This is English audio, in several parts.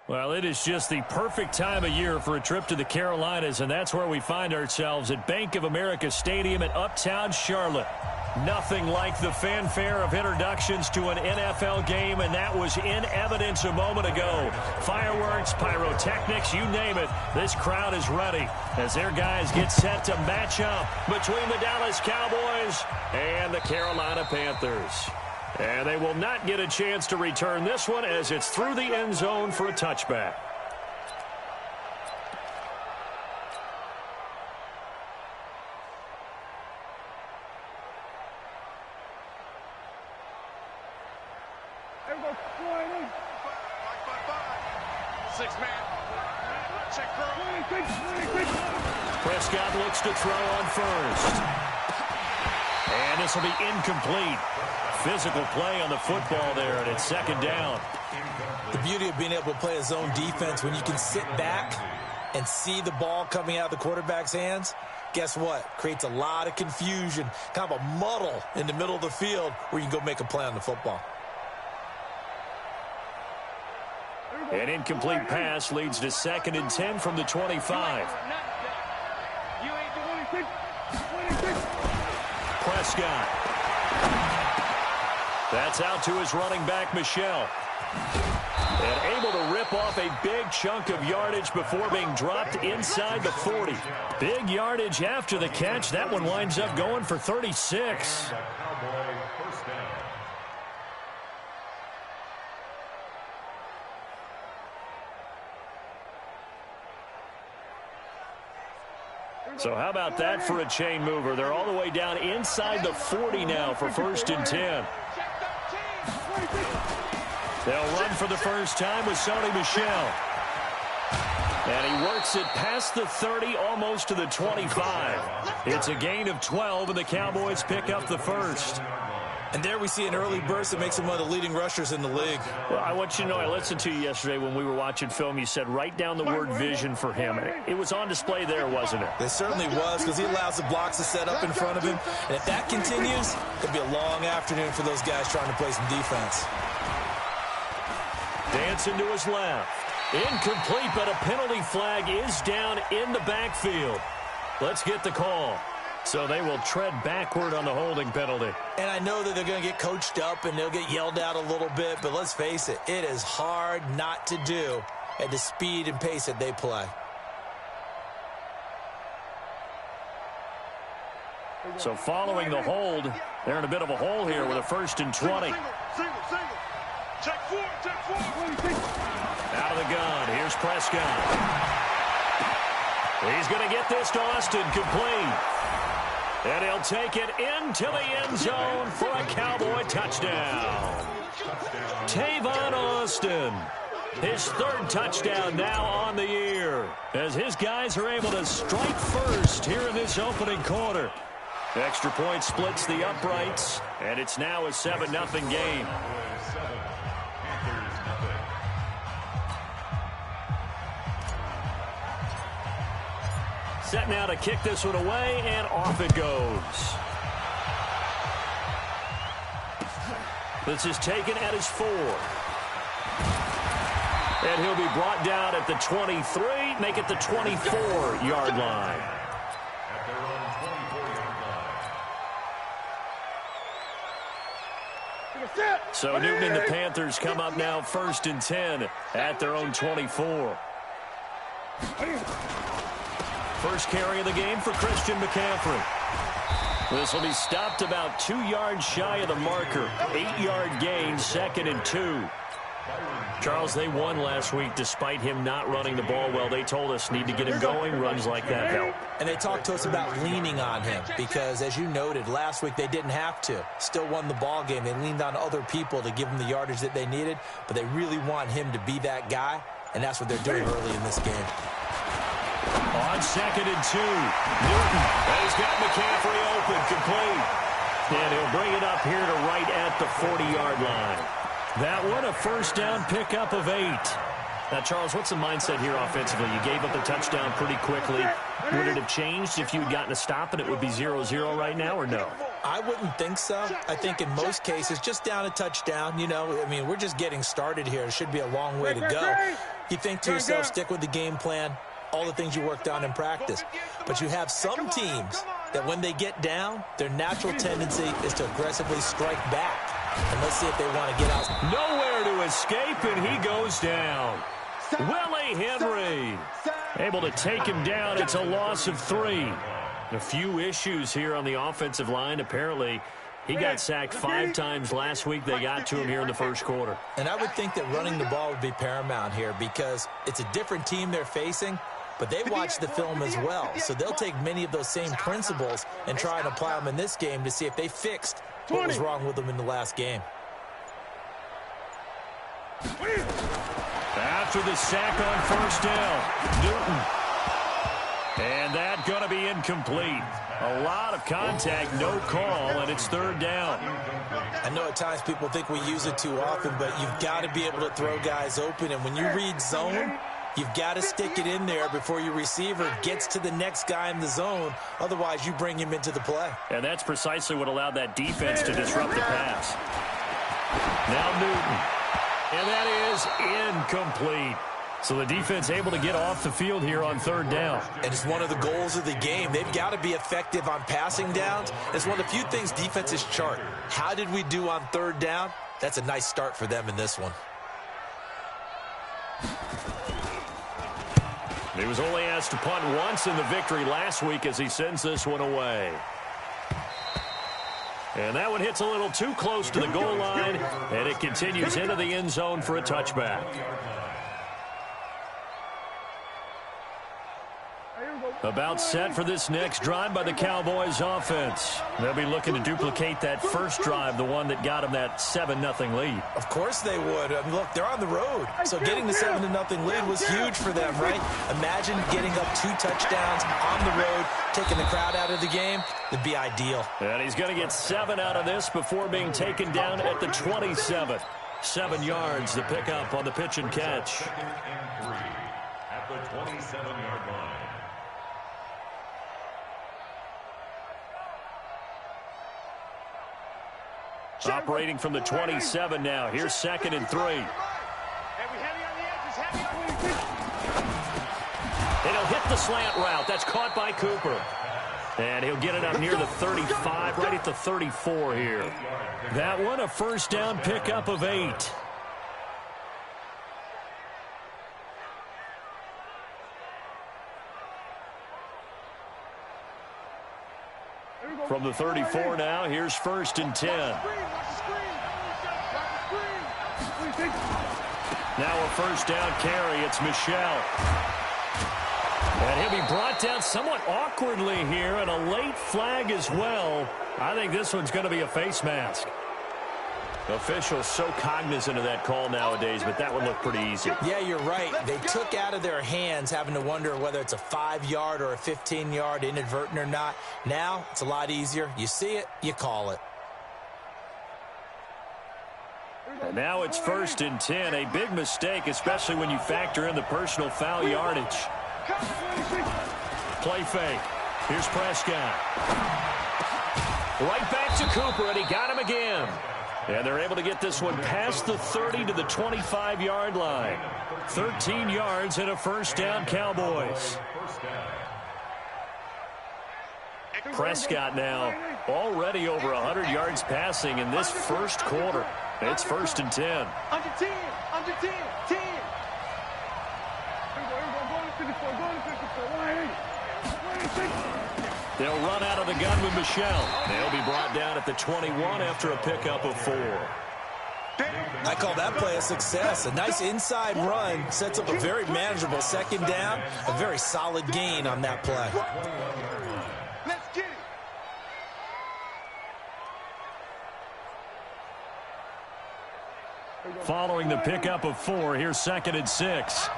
Well, it is just the perfect time of year for a trip to the Carolinas, and that's where we find ourselves at Bank of America Stadium in Uptown Charlotte. Nothing like the fanfare of introductions to an NFL game, and that was in evidence a moment ago. Fireworks, pyrotechnics, you name it. This crowd is ready as their guys get set to match up between the Dallas Cowboys and the Carolina Panthers. And they will not get a chance to return this one as it's through the end zone for a touchback. Prescott looks to throw on first. And this will be incomplete. Physical play on the football there, and it's second down. The beauty of being able to play a zone defense when you can sit back and see the ball coming out of the quarterback's hands, guess what? Creates a lot of confusion, kind of a muddle in the middle of the field where you can go make a play on the football. An incomplete pass leads to 2nd and 10 from the 25. Prescott. That's out to his running back, Michel. And able to rip off a big chunk of yardage before being dropped inside the 40. Big yardage after the catch. That one winds up going for 36. So how about that for a chain mover? They're all the way down inside the 40 now for 1st and 10. They'll run for the first time with Sony Michel. And he works it past the 30, almost to the 25. It's a gain of 12, and the Cowboys pick up the first. And there we see an early burst that makes him one of the leading rushers in the league. Well, I want you to know, I listened to you yesterday when we were watching film. You said write down the word vision for him. It was on display there, wasn't it? It certainly was, because he allows the blocks to set up in front of him. And if that continues, it'll be a long afternoon for those guys trying to play some defense. Dancing to his left. Incomplete, but a penalty flag is down in the backfield. Let's get the call. So they will tread backward on the holding penalty. And I know that they're going to get coached up and they'll get yelled out a little bit, but let's face it, it is hard not to do at the speed and pace that they play. So following the hold, they're in a bit of a hole here with a 1st and 20. Single. Check four. Out of the gun, here's Prescott. He's going to get this to Austin, complete. And he'll take it into the end zone for a Cowboy touchdown. Tavon Austin, his 3rd touchdown now on the year, as his guys are able to strike first here in this opening quarter. Extra point splits the uprights, and it's now a 7-0 game. Set now to kick this one away, and off it goes. This is taken at his 4. And he'll be brought down at the 23, make it the 24-yard line. So Newton and the Panthers come up now 1st and 10 at their own 24. First carry of the game for Christian McCaffrey. This will be stopped about 2 yards shy of the marker. 8-yard gain, 2nd and 2. Charles, they won last week despite him not running the ball well. They told us need to get him going. Runs like that help. And they talked to us about leaning on him because, as you noted, last week they didn't have to. Still won the ball game. They leaned on other people to give them the yardage that they needed, but they really want him to be that guy, and that's what they're doing early in this game. On 2nd and 2, Newton has got McCaffrey open, complete. And he'll bring it up here to right at the 40-yard line. That one, a 1st down pickup of 8. Now, Charles, what's the mindset here offensively? You gave up the touchdown pretty quickly. Would it have changed if you had gotten a stop and it would be 0-0 right now, or no? I wouldn't think so. I think in most cases, just down a touchdown, you know, I mean, we're just getting started here. It should be a long way to go. You think to yourself, stick with the game plan, all the things you worked on in practice. But you have some teams that when they get down, their natural tendency is to aggressively strike back. And let's see if they want to get out. Nowhere to escape, and he goes down. Willie Henry able to take him down. It's a loss of 3. A few issues here on the offensive line. Apparently, he got sacked 5 times last week. They got to him here in the first quarter. And I would think that running the ball would be paramount here because it's a different team they're facing, but they watch the film as well. So they'll take many of those same principles and try and apply them in this game to see if they fixed what was wrong with them in the last game. After the sack on first down, Newton. And that going to be incomplete. A lot of contact, no call, and it's 3rd down. I know at times people think we use it too often, but you've got to be able to throw guys open. And when you read zone, you've got to stick it in there before your receiver gets to the next guy in the zone. Otherwise, you bring him into the play. And that's precisely what allowed that defense to disrupt the pass. Now Newton. And that is incomplete. So the defense able to get off the field here on 3rd down. And it's one of the goals of the game. They've got to be effective on passing downs. It's one of the few things defenses chart. How did we do on 3rd down? That's a nice start for them in this one. He was only asked to punt once in the victory last week as he sends this one away. And that one hits a little too close to the goal line, and it continues into the end zone for a touchback. About set for this next drive by the Cowboys offense. They'll be looking to duplicate that first drive, the one that got them that 7-0 lead. Of course they would. I mean, look, they're on the road. So getting the 7-0 lead was huge for them, right? Imagine getting up 2 touchdowns on the road, taking the crowd out of the game. It'd be ideal. And he's going to get 7 out of this before being taken down at the 27. 7 yards, the pickup on the pitch and catch. At the 27-yard line. Operating from the 27 now. Here's 2nd and 3. And he'll hit the slant route. That's caught by Cooper. And he'll get it up near the 35, right at the 34 here. That one, a first down pickup of 8. From the 34 now, here's 1st and 10. Now a first down carry. It's Michel. And he'll be brought down somewhat awkwardly here, and a late flag as well. I think this one's going to be a face mask. Officials so cognizant of that call nowadays, but that one looked pretty easy. Yeah, you're right. They took out of their hands having to wonder whether it's a 5-yard or a 15-yard inadvertent or not. Now, it's a lot easier. You see it, you call it. And now it's 1st and 10. A big mistake, especially when you factor in the personal foul yardage. Play fake. Here's Prescott. Right back to Cooper, and he got him again. And they're able to get this one past the 30 to the 25-yard line. 13 yards and a first down, Cowboys. Prescott now already over 100 yards passing in this first quarter. It's 1st and 10. Under 10, under 10, 10. They'll run out of the gun with Michel. They'll be brought down at the 21 after a pickup of 4. I call that play a success. A nice inside run sets up a very manageable 2nd down. A very solid gain on that play. Let's get it. Following the pickup of 4, here's 2nd and 6.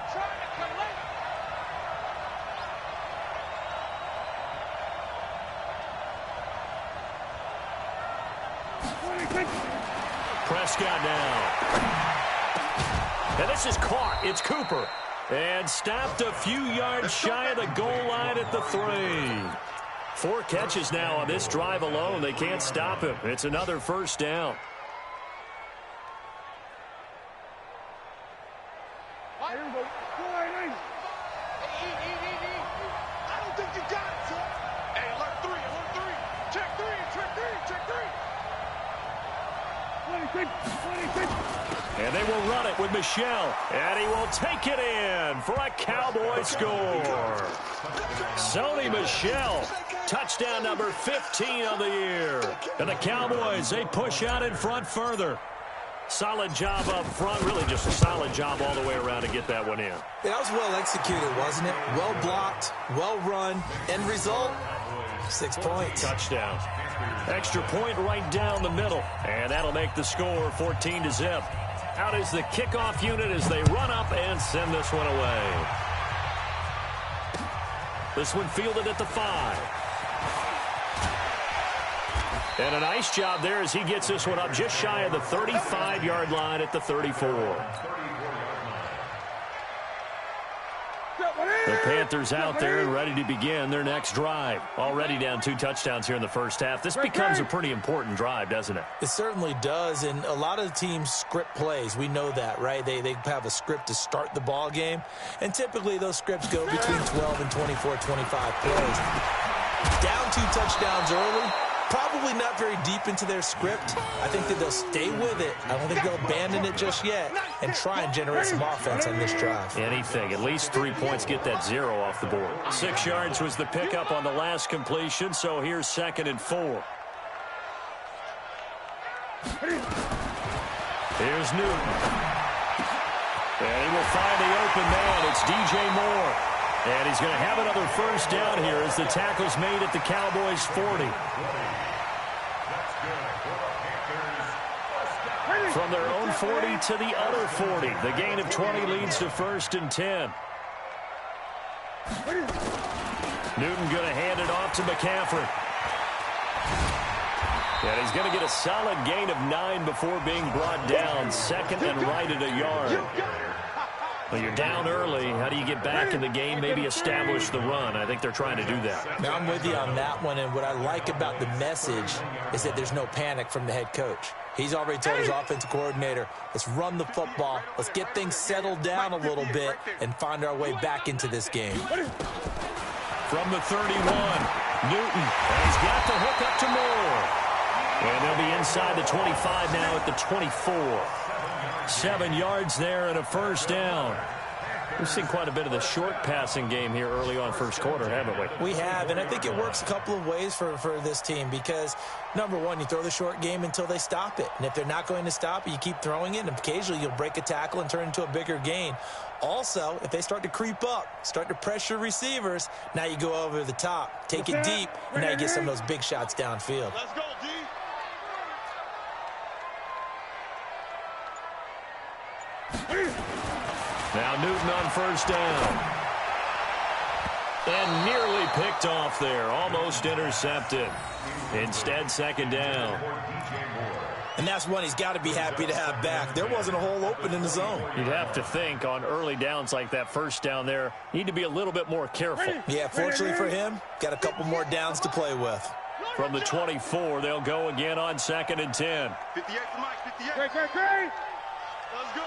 Prescott now. And this is caught. It's Cooper. And stopped a few yards shy of the goal line at the 3. 4 catches now on this drive alone. They can't stop him. It's another first down. And they will run it with Michel. And he will take it in for a Cowboy score. Sony Michel, touchdown number 15 on the year. And the Cowboys, they push out in front further. Solid job up front. Really just a solid job all the way around to get that one in. Yeah, that was well executed, wasn't it? Well blocked, well run. End result, 6 points. Touchdown. Extra point right down the middle. And that'll make the score 14-0. Out is the kickoff unit as they run up and send this one away. This one fielded at the 5. And a nice job there as he gets this one up just shy of the 35-yard line at the 34. The Panthers out there and ready to begin their next drive. Already down 2 touchdowns here in the first half. This becomes a pretty important drive, doesn't it? It certainly does, and a lot of the teams script plays. We know that, right? They have a script to start the ball game, and typically those scripts go between 12 and 24, 25 plays. Down 2 touchdowns early. Probably not very deep into their script. I think that they'll stay with it. I don't think they'll abandon it just yet and try and generate some offense on this drive. Anything. At least 3 points. Get that 0 off the board. 6 yards was the pickup on the last completion, so here's 2nd and 4. Here's Newton. And he will find the open man. It's DJ Moore. And he's going to have another first down here as the tackle's made at the Cowboys' 40. From their own 40 to the other 40. The gain of 20 leads to 1st and 10. Newton going to hand it off to McCaffrey. And he's going to get a solid gain of 9 before being brought down. 2nd and right at a yard. Well, you're down early. How do you get back in the game, maybe establish the run? I think they're trying to do that. Now, I'm with you on that one, and what I like about the message is that there's no panic from the head coach. He's already told his offensive coordinator, let's run the football, let's get things settled down a little bit and find our way back into this game. From the 31, Newton, and he's got the hook up to Moore. And they'll be inside the 25 now at the 24. 7 yards there and a first down. We've seen quite a bit of the short passing game here early on first quarter, haven't we? We have, and I think it works a couple of ways for this team because, number one, you throw the short game until they stop it. And if they're not going to stop it, you keep throwing it, and occasionally you'll break a tackle and turn into a bigger gain. Also, if they start to creep up, start to pressure receivers, now you go over the top, take it deep, and now you get some of those big shots downfield. Let's go, D. Now Newton on first down. And nearly picked off there. Almost intercepted. Instead, 2nd down. And that's one he's got to be happy to have back. There wasn't a hole open in the zone. You'd have to think on early downs like that first down there, you need to be a little bit more careful. Yeah, fortunately for him, got a couple more downs to play with. From the 24, they'll go again on 2nd and 10. 58 to Mike, 58. Great. Let's go.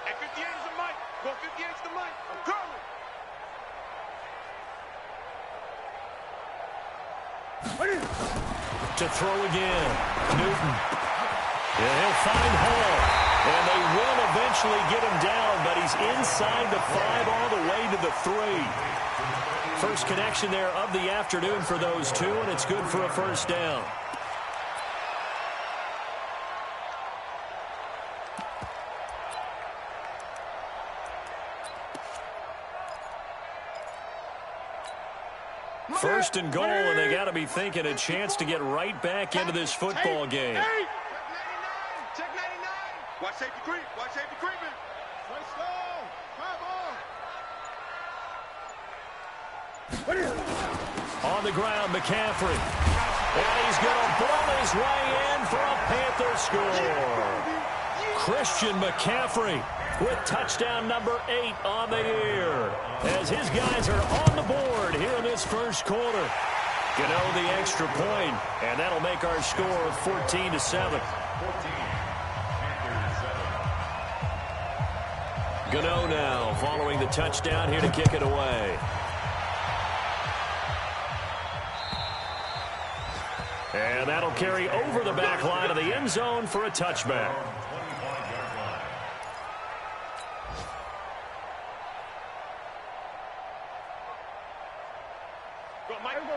Hey, 58 is the Mike. Go 58 to the Mike. I'm coming. To throw again. Newton. And he'll find Hall. And they will eventually get him down, but he's inside the 5 all the way to the 3. First connection there of the afternoon for those two, and it's good for a first down. First and goal, and they got to be thinking a chance to get right back into this football game. Check 99. Watch safety creep. Watch safety creeping. Let's go. On the ground, McCaffrey. And he's going to blow his way in for a Panther score. Christian McCaffrey with touchdown number 8 on the year. As his guys are on the board here in this first quarter. Gano the extra point, and that'll make our score 14-7. Gano now following the touchdown here to kick it away. And that'll carry over the back line of the end zone for a touchback.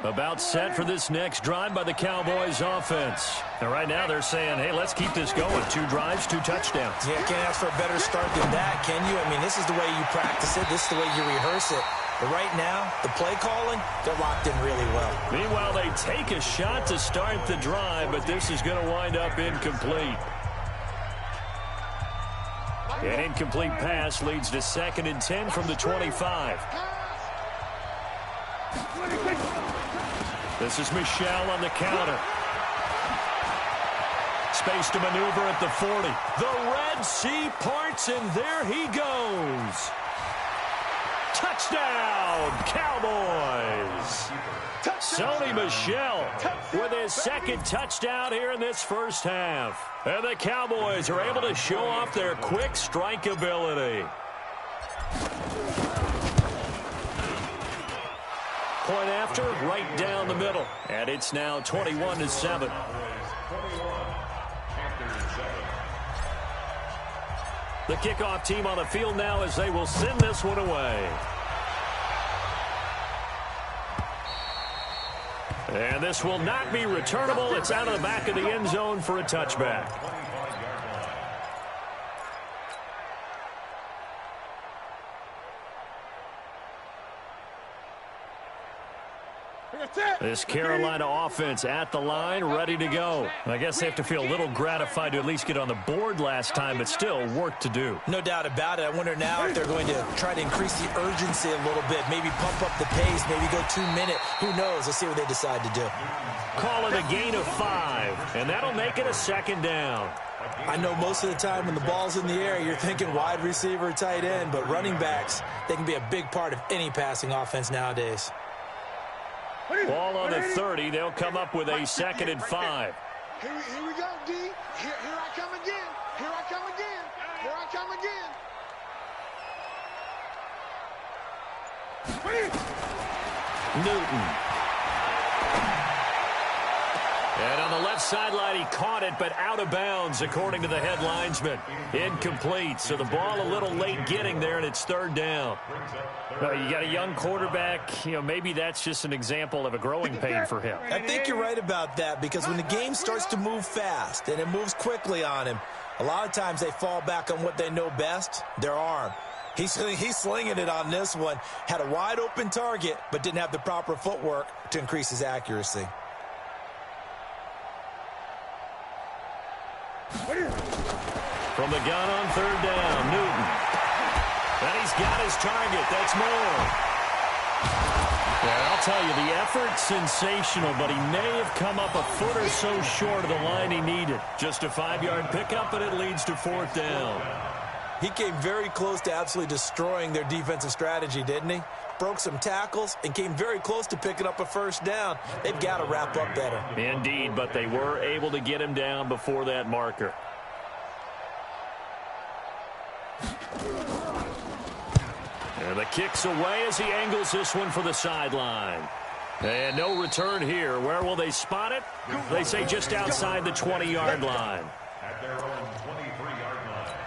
About set for this next drive by the Cowboys offense. And right now they're saying, hey, let's keep this going. 2 drives, 2 touchdowns. Yeah, can't ask for a better start than that, can you? I mean, this is the way you practice it. This is the way you rehearse it. But right now, the play calling, they're locked in really well. Meanwhile, they take a shot to start the drive, but this is going to wind up incomplete. An incomplete pass leads to 2nd and 10 from the 25. This is Michel on the counter. Space to maneuver at the 40. The Red Sea parts, and there he goes. Touchdown, Cowboys. Sony Michel with his 2nd touchdown here in this first half. And the Cowboys are able to show off their quick strike ability. Point after, right down the middle. And it's now 21-7. The kickoff team on the field now as they will send this one away. And this will not be returnable. It's out of the back of the end zone for a touchback. This Carolina offense at the line, ready to go. I guess they have to feel a little gratified to at least get on the board last time, but still work to do. No doubt about it. I wonder now if they're going to try to increase the urgency a little bit, maybe pump up the pace, maybe go 2-minute. Who knows? Let's see what they decide to do. Call it a gain of 5, and that'll make it a 2nd down. I know most of the time when the ball's in the air, you're thinking wide receiver, tight end, but running backs, they can be a big part of any passing offense nowadays. Ball on the 30. They'll come up with a 2nd and 5. Here we go, D. Here I come again. Here I come again. Here I come again. Newton. And on the left sideline, he caught it, but out of bounds, according to the head linesman. Incomplete, so the ball a little late getting there, and it's 3rd down. You got a young quarterback. Maybe that's just an example of a growing pain for him. I think you're right about that, because when the game starts to move fast and it moves quickly on him, a lot of times they fall back on what they know best, their arm. He's slinging it on this one. Had a wide open target, but didn't have the proper footwork to increase his accuracy. From the gun on 3rd down, Newton. And he's got his target. That's more. Yeah, I'll tell you, the effort's sensational, but he may have come up a foot or so short of the line he needed. Just a 5-yard pickup, and it leads to 4th down. He came very close to absolutely destroying their defensive strategy, didn't he? Broke some tackles and came very close to picking up a 1st down. They've got to wrap up better. Indeed, but they were able to get him down before that marker. And the kick's away as he angles this one for the sideline. And no return here. Where will they spot it? They say just outside the 20-yard line. At their own 23-yard line.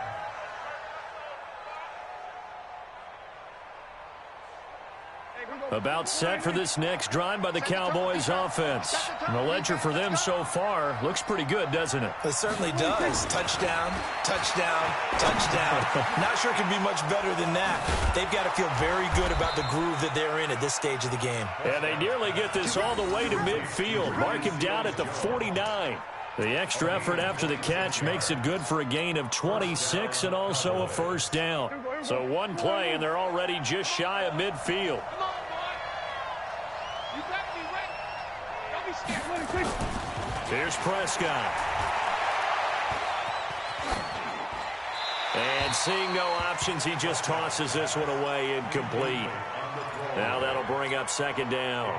About set for this next drive by the Cowboys offense. And the ledger for them so far looks pretty good, doesn't it? It certainly does. Touchdown, touchdown, touchdown. Not sure it could be much better than that. They've got to feel very good about the groove that they're in at this stage of the game. And they nearly get this all the way to midfield. Mark him down at the 49. The extra effort after the catch makes it good for a gain of 26 and also a 1st down. So one play, and they're already just shy of midfield. Here's Prescott. And seeing no options, he just tosses this one away incomplete. Now that'll bring up second down.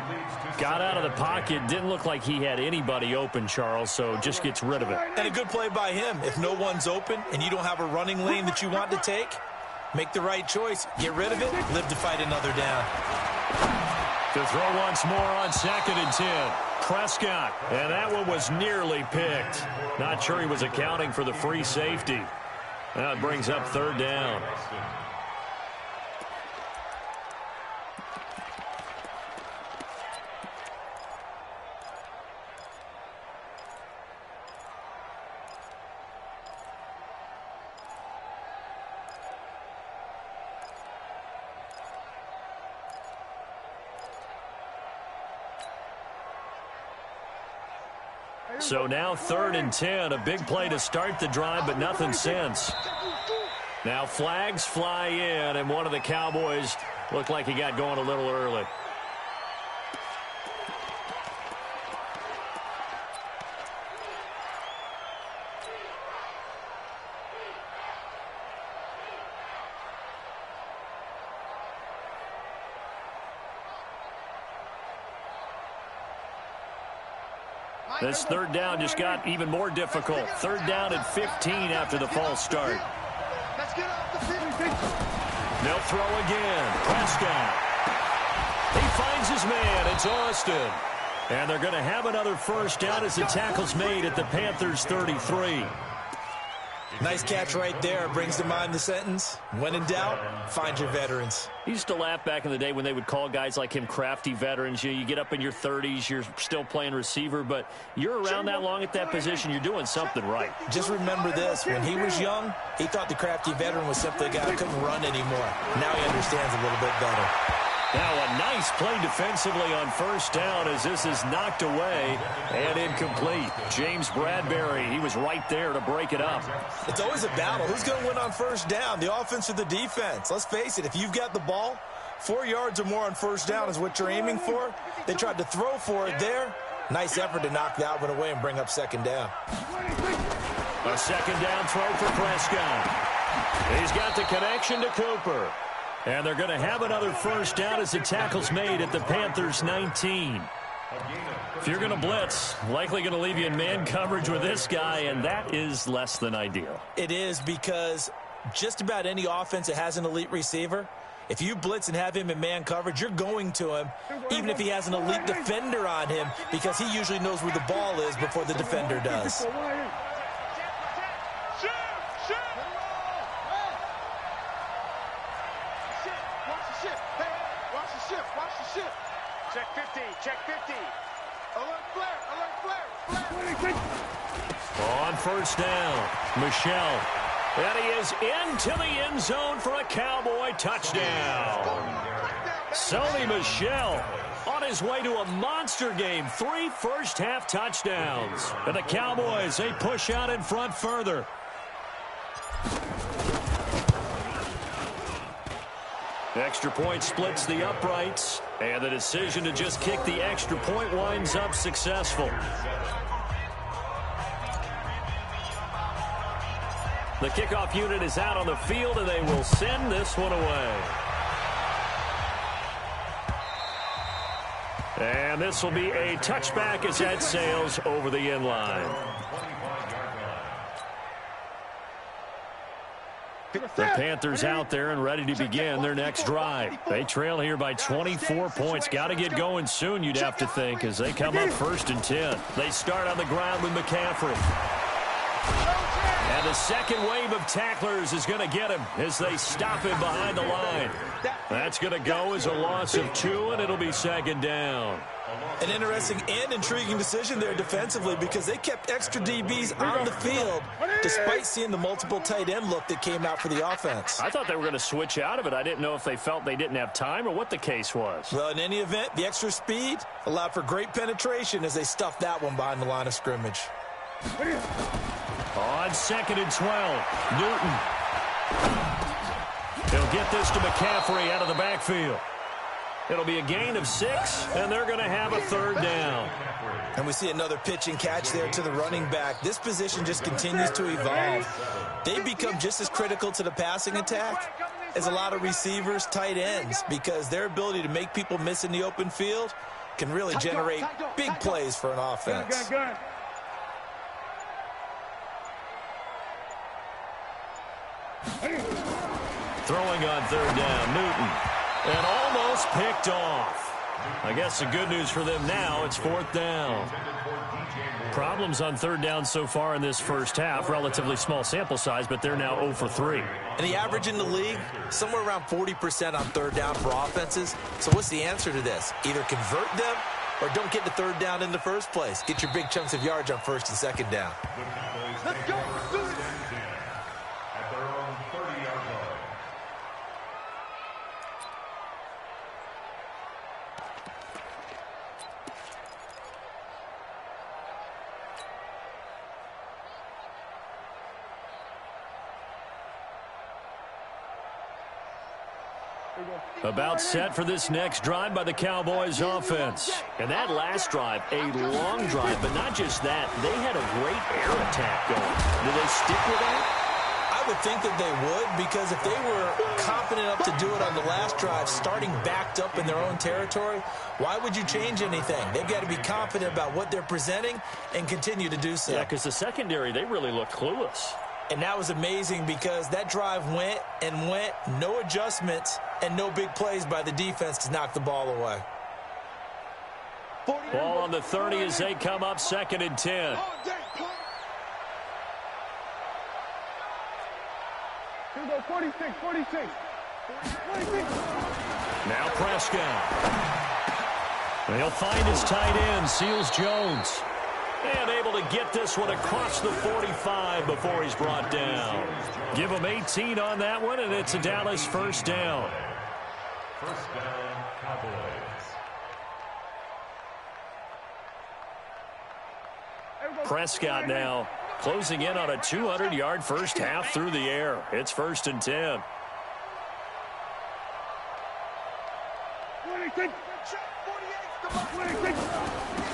Got out of the pocket. Didn't look like he had anybody open, Charles, so just gets rid of it. And a good play by him. If no one's open and you don't have a running lane that you want to take, make the right choice. Get rid of it. Live to fight another down. To throw once more on 2nd and 10. Prescott. And that one was nearly picked. Not sure he was accounting for the free safety. Now it brings up 3rd down. So now 3rd and 10, a big play to start the drive, but nothing since. Now flags fly in, and one of the Cowboys looked like he got going a little early. This 3rd down just got even more difficult. 3rd down and 15 after the false start. They'll throw again. Prescott. He finds his man. It's Austin. And they're going to have another 1st down as the tackle's made at the Panthers' 33. Nice catch right there. Brings to mind the sentence, when in doubt, find your veterans. He used to laugh back in the day when they would call guys like him crafty veterans. You get up in your 30s, you're still playing receiver, but you're around that long at that position, you're doing something right. Just remember this. When he was young, he thought the crafty veteran was simply a guy who couldn't run anymore. Now he understands a little bit better. Now a nice play defensively on 1st down as this is knocked away and incomplete. James Bradbury, he was right there to break it up. It's always a battle. Who's going to win on 1st down, the offense or the defense? Let's face it, if you've got the ball, 4 yards or more on 1st down is what you're aiming for. They tried to throw for it there. Nice effort to knock that one away and bring up 2nd down. A 2nd down throw for Prescott. He's got the connection to Cooper. And they're going to have another 1st down as the tackle's made at the Panthers' 19. If you're going to blitz, likely going to leave you in man coverage with this guy, and that is less than ideal. It is, because just about any offense that has an elite receiver, if you blitz and have him in man coverage, you're going to him, even if he has an elite defender on him, because he usually knows where the ball is before the defender does. Check 50, check 50. Alert flare, alert flare. On 1st down, Michelle. And he is into the end zone for a Cowboy touchdown. Sony Michel on his way to a monster game. 3 first-half touchdowns. And the Cowboys, they push out in front further. Extra point splits the uprights, and the decision to just kick the extra point winds up successful. The kickoff unit is out on the field, and they will send this one away. And this will be a touchback as that sails over the end line. The Panthers out there and ready to begin their next drive. They trail here by 24 points. Got to get going soon, you'd have to think, as they come up 1st and 10. They start on the ground with McCaffrey. And the second wave of tacklers is going to get him as they stop him behind the line. That's going to go as a loss of 2, and it'll be 2nd down. An interesting and intriguing decision there defensively, because they kept extra DBs on the field despite seeing the multiple tight end look that came out for the offense. I thought they were going to switch out of it. I didn't know if they felt they didn't have time or what the case was. Well, in any event, the extra speed allowed for great penetration as they stuffed that one behind the line of scrimmage. On 2nd and 12, Newton. He'll get this to McCaffrey out of the backfield. It'll be a gain of 6, and they're going to have a 3rd down. And we see another pitch and catch there to the running back. This position just continues to evolve. They become just as critical to the passing attack as a lot of receivers, tight ends, because their ability to make people miss in the open field can really generate big plays for an offense. Throwing on third down, Newton. And almost picked off. I guess the good news for them now, it's fourth down. Problems on third down so far in this first half. Relatively small sample size, but they're now 0 for 3. And the average in the league, somewhere around 40% on third down for offenses. So what's the answer to this? Either convert them or don't get the third down in the first place. Get your big chunks of yards on first and second down. Let's go. Do it. At their own 30-yard line. About set for this next drive by the Cowboys offense. And that last drive, a long drive, but not just that. They had a great air attack going. Do they stick with that? I would think that they would, because if they were confident enough to do it on the last drive, starting backed up in their own territory, why would you change anything? They've got to be confident about what they're presenting and continue to do so. Yeah, because the secondary, they really looked clueless. And that was amazing because that drive went and went, no adjustments, and no big plays by the defense to knock the ball away. Ball on the 30 as they come up 2nd and 10. Here we go, 46. Now Prescott. He'll find his tight end, Seals Jones. And able to get this one across the 45 before he's brought down. Give him 18 on that one, and it's a Dallas first down. First down, Cowboys. Prescott now closing in on a 200-yard first half through the air. It's 1st and 10.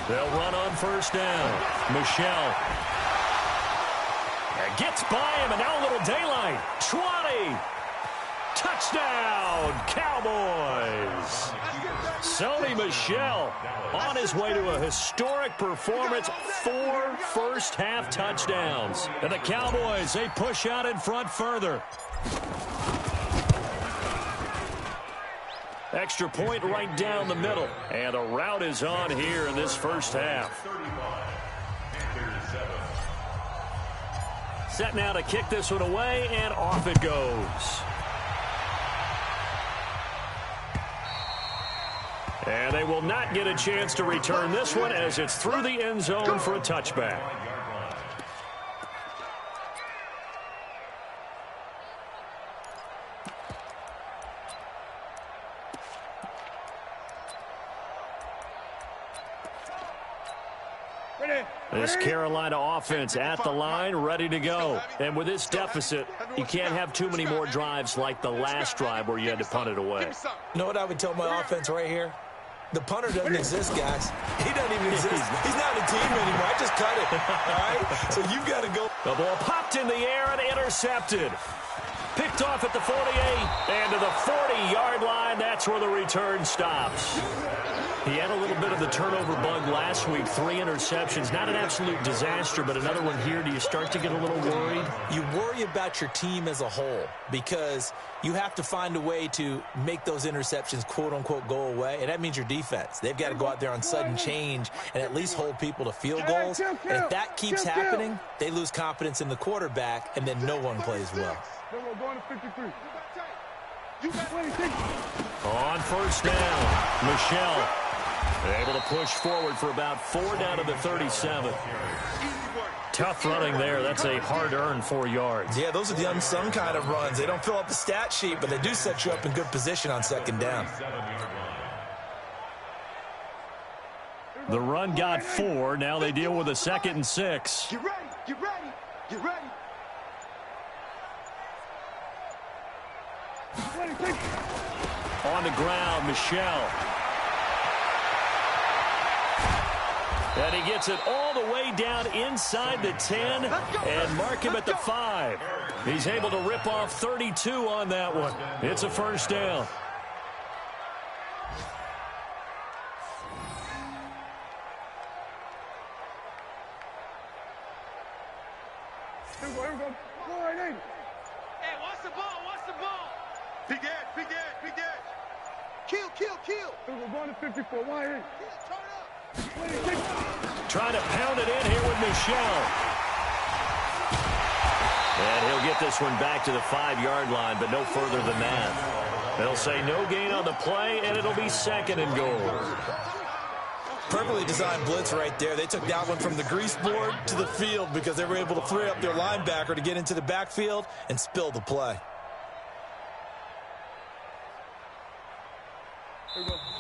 They'll run on first down. Michelle. And gets by him, and now a little daylight. 20. Touchdown, Cowboys. Sony Michel on his way to a historic performance. 4 first-half touchdowns. And the Cowboys, they push out in front further. Extra point right down the middle. And a rout is on here in this first half. Set now to kick this one away, and off it goes. And they will not get a chance to return this one as it's through the end zone for a touchback. This Carolina offense at the line, ready to go. And with this deficit, you can't have too many more drives like the last drive where you had to punt it away. You know what I would tell my offense right here? The punter doesn't exist, guys. He doesn't even exist. He's not a team anymore. I just cut it. All right? So you've got to go. The ball popped in the air and intercepted. Picked off at the 48 and to the 40-yard line. That's where the return stops. He had a little bit of the turnover bug last week. 3 interceptions. Not an absolute disaster, but another one here. Do you start to get a little worried? You worry about your team as a whole because you have to find a way to make those interceptions, quote-unquote, go away, and that means your defense. They've got to go out there on sudden change and at least hold people to field goals. And if that keeps happening, they lose confidence in the quarterback, and then no one plays well. On first down, Michelle able to push forward for about 4 down to the 37. Tough running there. That's a hard-earned 4 yards. Yeah, those are the unsung kind of runs. They don't fill up the stat sheet, but they do set you up in good position on second down. The run got 4. Now they deal with a 2nd and 6. Get ready, get ready, get ready. On the ground, Michelle. And he gets it all the way down inside the 10 and mark him at the 5. He's able to rip off 32 on that one. It's a first down. Hey, watch the ball, watch the ball. Big edge, big edge, big edge. Kill, kill, kill. We're going to 54, why ain't? Trying to pound it in here with Michelle. And he'll get this one back to the 5-yard line, but no further than that. They'll say no gain on the play, and it'll be 2nd and goal. Perfectly designed blitz right there. They took that one from the grease board to the field because they were able to free up their linebacker to get into the backfield and spill the play.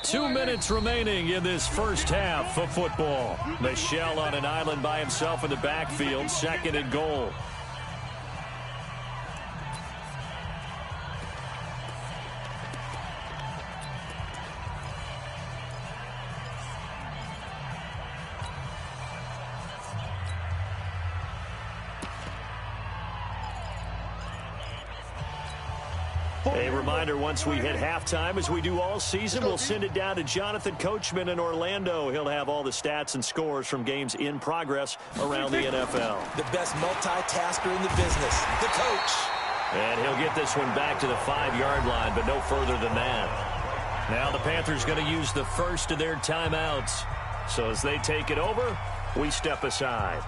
2 minutes remaining in this first half of football. Michelle on an island by himself in the backfield, 2nd and goal. A reminder, once we hit halftime, as we do all season, we'll send it down to Jonathan Coachman in Orlando. He'll have all the stats and scores from games in progress around the NFL. The best multitasker in the business, the coach. And he'll get this one back to the 5-yard line, but no further than that. Now the Panthers going to use the first of their timeouts. So as they take it over, we step aside.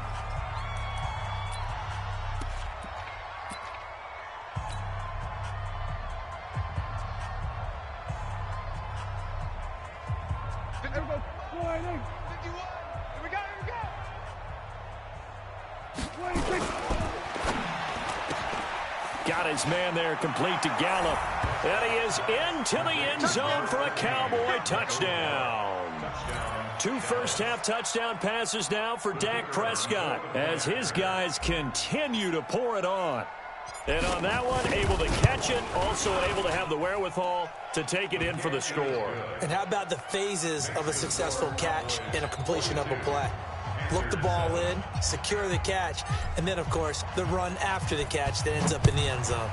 Got his man there, complete to Gallup. And he is into the end zone for a Cowboy touchdown. 2 first-half touchdown passes now for Dak Prescott as his guys continue to pour it on. And on that one, able to catch it, also able to have the wherewithal to take it in for the score. And how about the phases of a successful catch and a completion of a play? Look the ball in, secure the catch, and then, of course, the run after the catch that ends up in the end zone.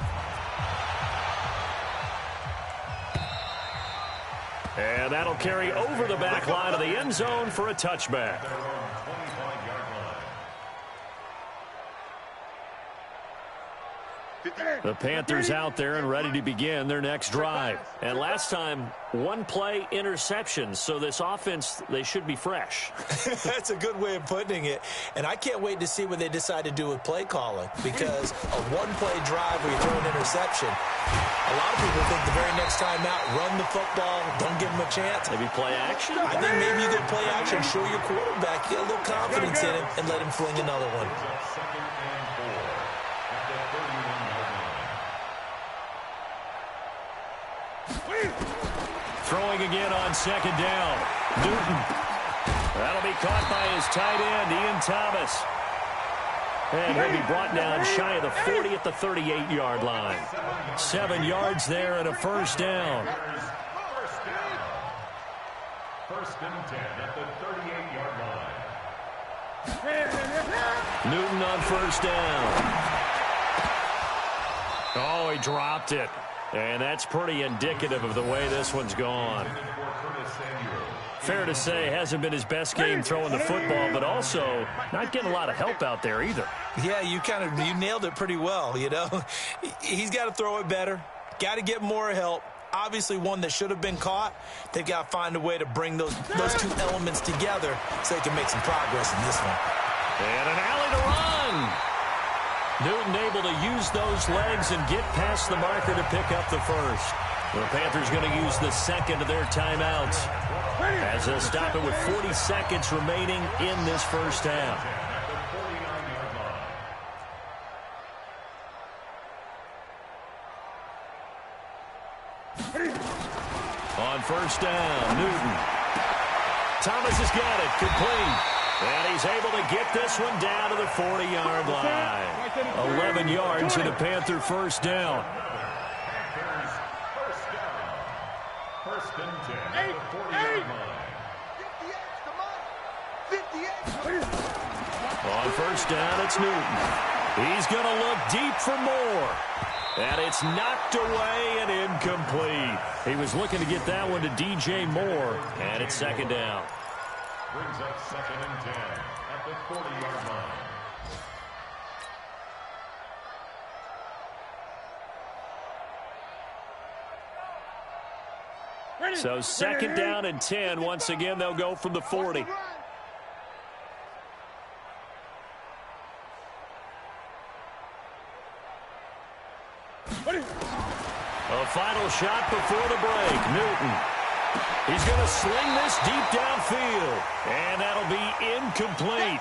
And that'll carry over the back line of the end zone for a touchback. The Panthers out there and ready to begin their next drive. And last time, 1-play interception. So this offense, they should be fresh. That's a good way of putting it. And I can't wait to see what they decide to do with play calling. Because a 1-play drive where you throw an interception, a lot of people think the very next time out, run the football, don't give them a chance. Maybe play action? I think maybe you go play action, show your quarterback, get a little confidence in him, and let him fling another one. Throwing again on 2nd down. Newton. That'll be caught by his tight end, Ian Thomas. And he'll be brought down shy of the 40 at the 38-yard line. 7 yards there and a first down. First and 10 at the 38-yard line. Newton on first down. Oh, he dropped it. And that's pretty indicative of the way this one's gone. Fair to say, hasn't been his best game throwing the football, but also not getting a lot of help out there either. Yeah, you nailed it pretty well, you know. He's got to throw it better, got to get more help. Obviously one that should have been caught. They've got to find a way to bring those 2 elements together so they can make some progress in this one. And an alley to run. Newton able to use those legs and get past the marker to pick up the first. The Panthers going to use the 2nd of their timeouts as they'll stop it with 40 seconds remaining in this first half. On first down, Newton. Thomas has got it, complete. And he's able to get this one down to the 40-yard line. 11 yards and a Panther first down. First and 10 at the 40-yard line. 50 extra, come on. 50 On first down, it's Newton. He's going to look deep for more. And it's knocked away and incomplete. He was looking to get that one to DJ Moore, and it's second down. Brings up 2nd and 10 at the 40-yard line. So second down and 10. Once again, they'll go from the 40. A final shot before the break. Newton. He's going to sling this deep downfield. And that'll be incomplete.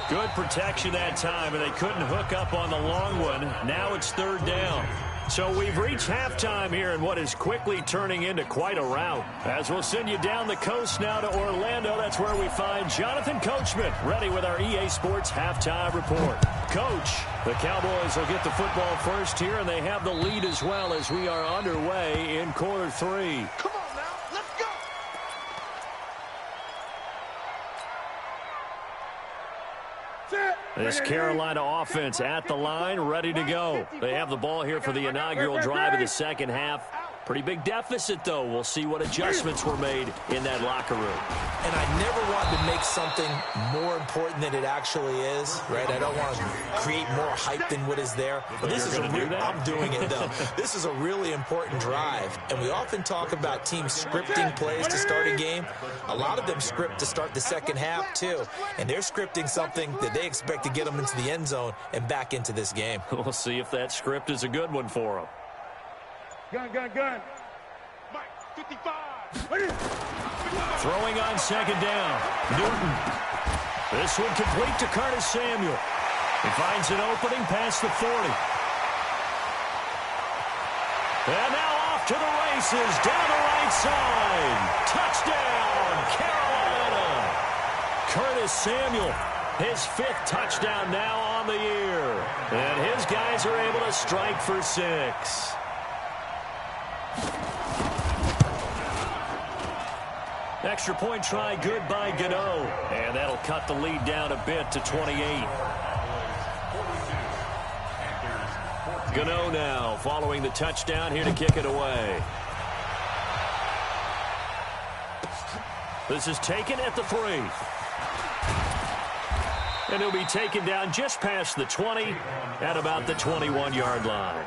Good protection that time, and they couldn't hook up on the long one. Now it's third down. So we've reached halftime here in what is quickly turning into quite a rout. As we'll send you down the coast now to Orlando, that's where we find Jonathan Coachman ready with our EA Sports halftime report. Coach, the Cowboys will get the football first here, and they have the lead as well as we are underway in quarter 3. Come on now, let's go. This Carolina offense at the line, ready to go. They have the ball here for the inaugural drive of the second half. Pretty big deficit, though. We'll see what adjustments were made in that locker room. And I never want to make something more important than it actually is, right? I don't want to create more hype than what is there. But this is I'm doing it, though. This is a really important drive. And we often talk about teams scripting plays to start a game. A lot of them script to start the second half, too. And they're scripting something that they expect to get them into the end zone and back into this game. We'll see if that script is a good one for them. Gun. Mike, 55. Throwing on second down. Newton. This one complete to Curtis Samuel. He finds an opening past the 40. And now off to the races down the right side. Touchdown, Carolina. Curtis Samuel, his 5th touchdown now on the year. And his guys are able to strike for 6. Extra point try good by Gano. And that'll cut the lead down a bit to 28. Gano now following the touchdown here to kick it away. This is taken at the 3. And he'll be taken down just past the 20 at about the 21-yard line.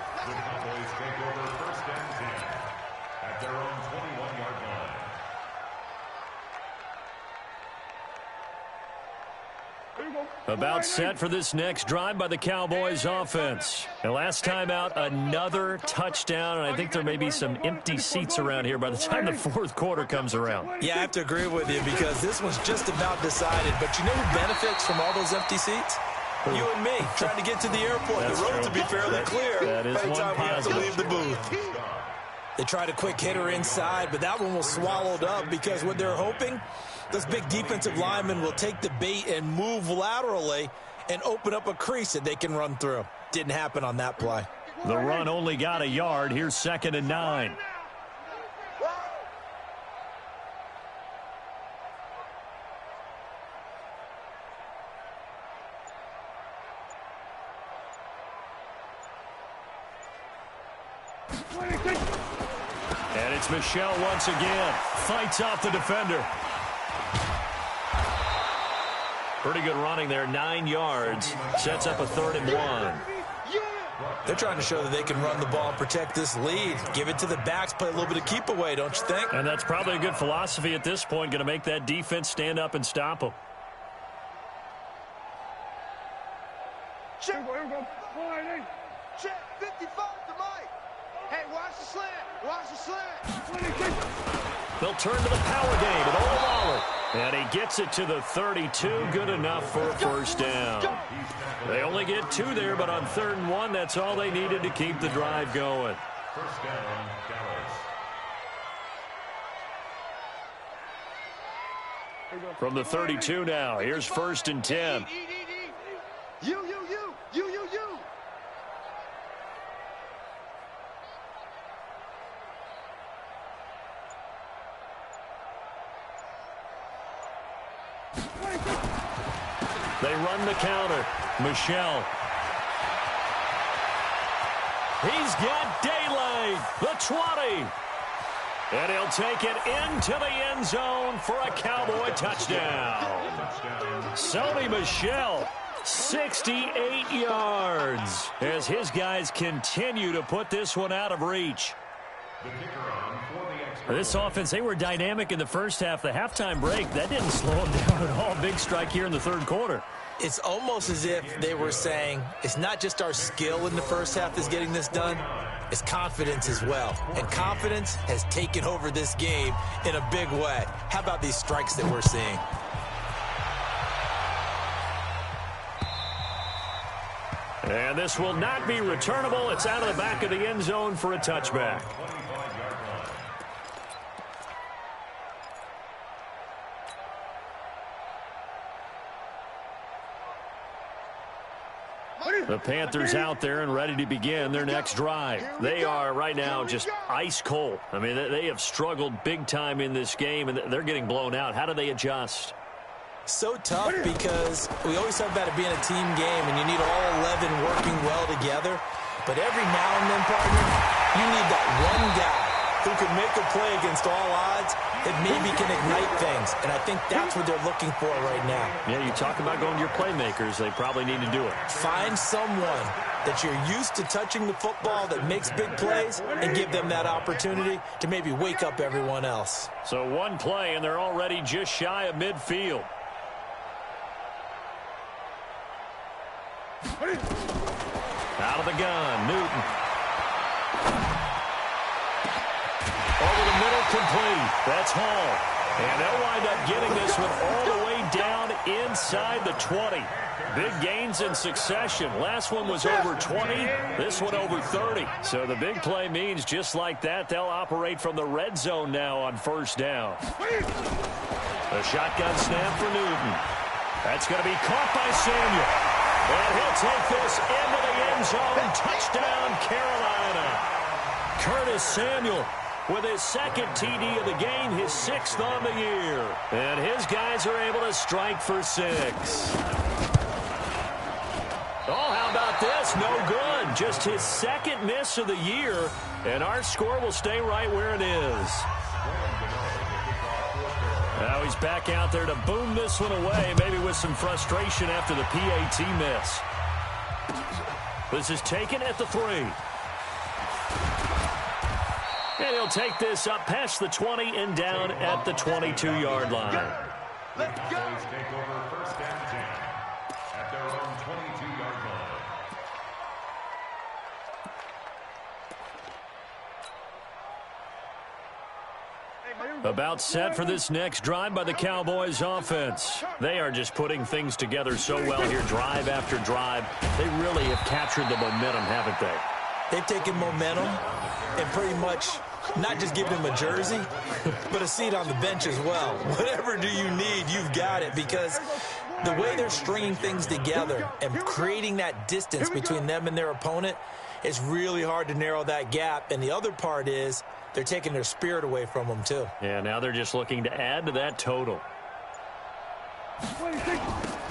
About set for this next drive by the Cowboys offense. And last time out, another touchdown, and I think there may be some empty seats around here by the time the 4th quarter comes around. Yeah, I have to agree with you because this one's just about decided. But you know who benefits from all those empty seats? You and me, trying to get to the airport. That's the road true. to be fairly clear. That is by the one time we have to positive. leave the booth. They tried a quick hitter inside, but that one was swallowed up because what they're hoping, those big defensive linemen will take the bait and move laterally and open up a crease that they can run through. Didn't happen on that play. The run only got a yard. Here's 2nd and 9. And it's Michel once again. Fights off the defender. Pretty good running there, 9 yards. Sets up a 3rd and 1. They're trying to show that they can run the ball and protect this lead. Give it to the backs, play a little bit of keep away, don't you think? And that's probably a good philosophy at this point, going to make that defense stand up and stop them. Check, 55 to Mike. Hey, watch the slant. They'll turn to the power game with Old Waller. And he gets it to the 32. Good enough for a first down. They only get 2 there, but on 3rd and 1, that's all they needed to keep the drive going. First down, Dallas. From the 32 now, here's 1st and 10. You. They run the counter. Michel. He's got daylight. The 20. And he'll take it into the end zone for a Cowboy touchdown. Sony Michel, 68 yards, as his guys continue to put this one out of reach. This offense, they were dynamic in the first half. The halftime break, that didn't slow them down at all. Big strike here in the third quarter. It's almost as if they were saying, it's not just our skill in the first half that's getting this done, it's confidence as well. And confidence has taken over this game in a big way. How about these strikes that we're seeing? And this will not be returnable. It's out of the back of the end zone for a touchback. The Panthers out there and ready to begin their next drive. They are right now just ice cold. I mean, they have struggled big time in this game, and they're getting blown out. How do they adjust? So tough because we always talk about it being a team game, and you need all 11 working well together. But every now and then, partner, you need that one guy who can make a play against all odds that maybe can ignite things. And I think that's what they're looking for right now. Yeah, you talk about going to your playmakers. They probably need to do it. Find someone that you're used to touching the football that makes big plays and give them that opportunity to maybe wake up everyone else. So one play, and they're already just shy of midfield. Out of the gun, Newton. Over the middle, complete. That's Hall. And they'll wind up getting this one all the way down inside the 20. Big gains in succession. Last one was over 20. This one over 30. So the big play means just like that, they'll operate from the red zone now on first down. A shotgun snap for Newton. That's going to be caught by Samuel. And he'll take this into the end zone. Touchdown, Carolina. Curtis Samuel with his second TD of the game, his 6th on the year. And his guys are able to strike for 6. Oh, how about this? No good. Just his 2nd miss of the year. And our score will stay right where it is. Now he's back out there to boom this one away, maybe with some frustration after the PAT miss. This is taken at the 3. And he'll take this up past the 20 and down at the 22-yard line. Let's go. Take over first and 10 at their own 22-yard line. About set for this next drive by the Cowboys offense. They are just putting things together so well here, drive after drive. They really have captured the momentum, haven't they? They've taken momentum and pretty much not just given him a jersey, but a seat on the bench as well. Whatever do you need, you've got it, because the way they're stringing things together and creating that distance between them and their opponent, it's really hard to narrow that gap. And the other part is they're taking their spirit away from them, too. Yeah, now they're just looking to add to that total.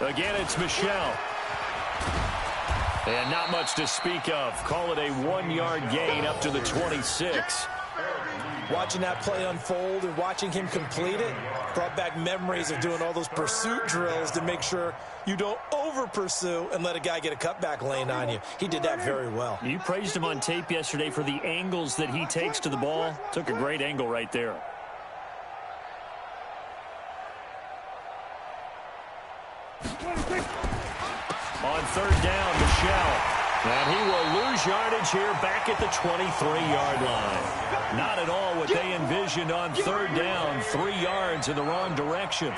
Again, it's Michel. And not much to speak of. Call it a 1-yard gain up to the 26. Watching that play unfold and watching him complete it brought back memories of doing all those pursuit drills to make sure you don't over-pursue and let a guy get a cutback lane on you. He did that very well. You praised him on tape yesterday for the angles that he takes to the ball. Took a great angle right there. On third down, Michel. And he will lose yardage here back at the 23-yard line. Not at all what they envisioned on third down. 3 yards in the wrong direction.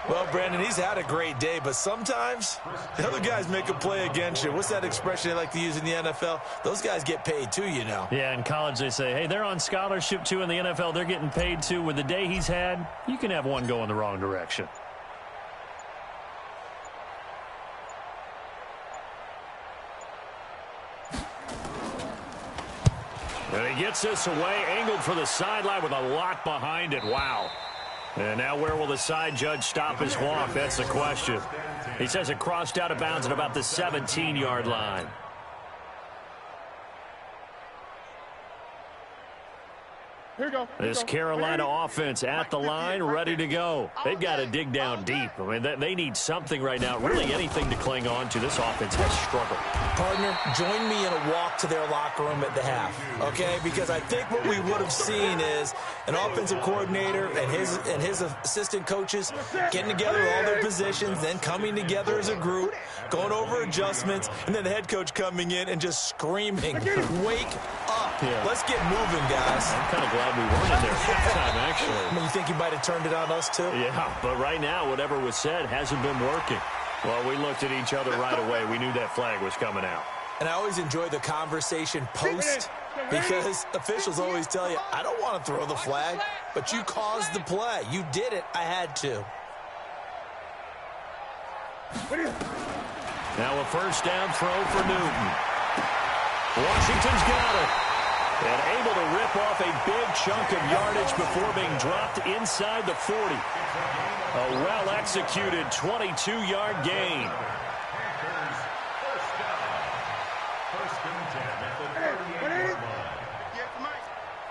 Well, Brandon, he's had a great day, but sometimes the other guys make a play against you. What's that expression they like to use in the NFL? Those guys get paid too, you know. Yeah, in college they say, hey, they're on scholarship too. In the NFL, they're getting paid too. With the day he's had, you can have one go in the wrong direction. And he gets this away, angled for the sideline with a lot behind it. Wow. And now where will the side judge stop his walk? That's the question. He says it crossed out of bounds at about the 17-yard line. This Carolina offense at the line, ready to go. They've got to dig down deep. I mean, they need something right now, really anything to cling on to. This offense has struggled. Partner, join me in a walk to their locker room at the half, okay? Because I think what we would have seen is an offensive coordinator and his assistant coaches getting together all their positions, then coming together as a group, going over adjustments, and then the head coach coming in and just screaming, wake up. Yeah. Let's get moving, guys. I'm kind of glad we weren't in there halftime, actually. I mean, you think he might have turned it on us, too? Yeah, but right now, whatever was said hasn't been working. Well, we looked at each other right away. We knew that flag was coming out. And I always enjoy the conversation post because officials always tell you, I don't want to throw the flag, but you caused the play. You did it. I had to. Now a first down throw for Newton. Washington's got it. And able to rip off a big chunk of yardage before being dropped inside the 40. A well-executed 22-yard gain.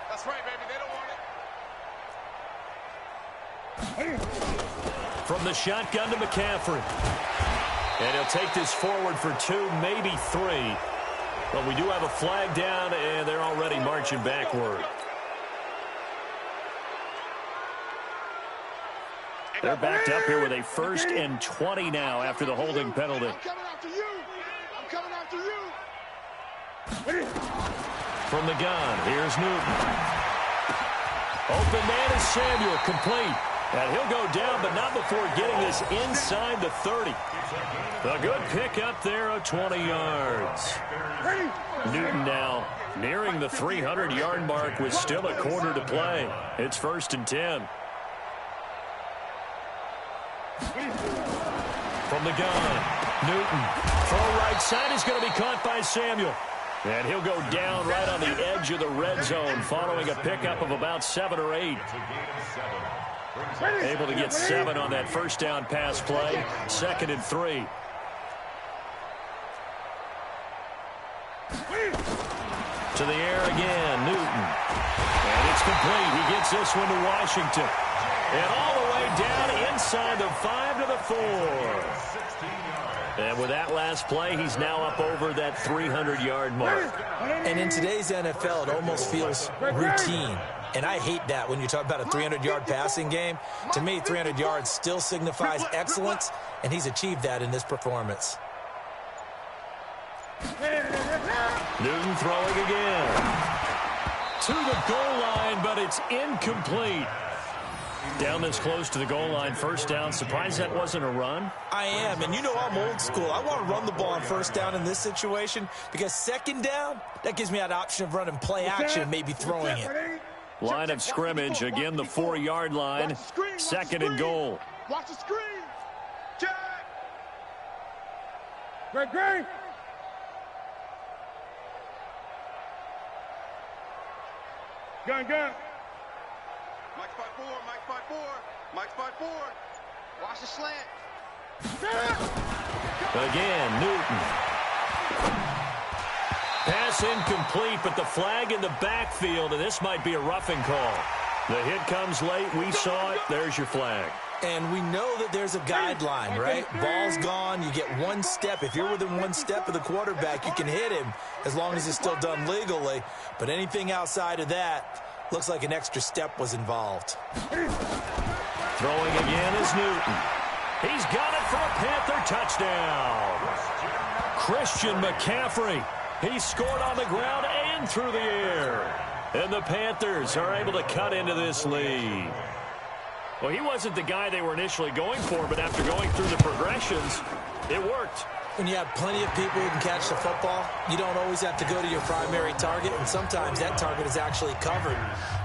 That's right, baby. They don't want it. From the shotgun to McCaffrey. And he'll take this forward for 2, maybe 3. But we do have a flag down, and they're already marching backward. They're backed up here with a 1st and 20 now after the holding penalty. I'm coming after you. I'm coming after you. From the gun, here's Newton. Open man is Samuel, complete. And he'll go down, but not before getting this inside the 30. A good pickup there of 20 yards. Newton now nearing the 300-yard mark with still a quarter to play. It's 1st and 10. From the gun, Newton. Throw right side is going to be caught by Samuel. And he'll go down right on the edge of the red zone following a pickup of about 7 or 8. Able to get 7 on that first down pass play. 2nd and 3. To the air again, Newton. And it's complete. He gets this one to Washington. And all the way down inside the 5 to the 4. And with that last play, he's now up over that 300-yard mark. And in today's NFL, it almost feels routine. And I hate that when you talk about a 300-yard passing game. To me, 300 yards still signifies excellence, and he's achieved that in this performance. Newton throwing again. To the goal line, but it's incomplete. Down this close to the goal line, 1st down. Surprised that wasn't a run? I am, and you know I'm old school. I want to run the ball on 1st down in this situation because 2nd down, that gives me that option of running play action, maybe throwing it. Line of scrimmage, again the 4-yard line, 2nd and goal. Watch the screen. Check. Great. Gun. Mike 5-4. Mike 5-4. Watch the slant. Again, Newton. Pass incomplete, but the flag in the backfield, and this might be a roughing call. The hit comes late. We saw it. There's your flag. And we know that there's a guideline, right? Ball's gone. You get 1 step. If you're within 1 step of the quarterback, you can hit him as long as it's still done legally. But anything outside of that looks like an extra step was involved. Throwing again is Newton. He's got it for a Panther touchdown. Christian McCaffrey. He scored on the ground and through the air. And the Panthers are able to cut into this lead. Well, he wasn't the guy they were initially going for, but after going through the progressions, it worked. When you have plenty of people who can catch the football, you don't always have to go to your primary target, and sometimes that target is actually covered.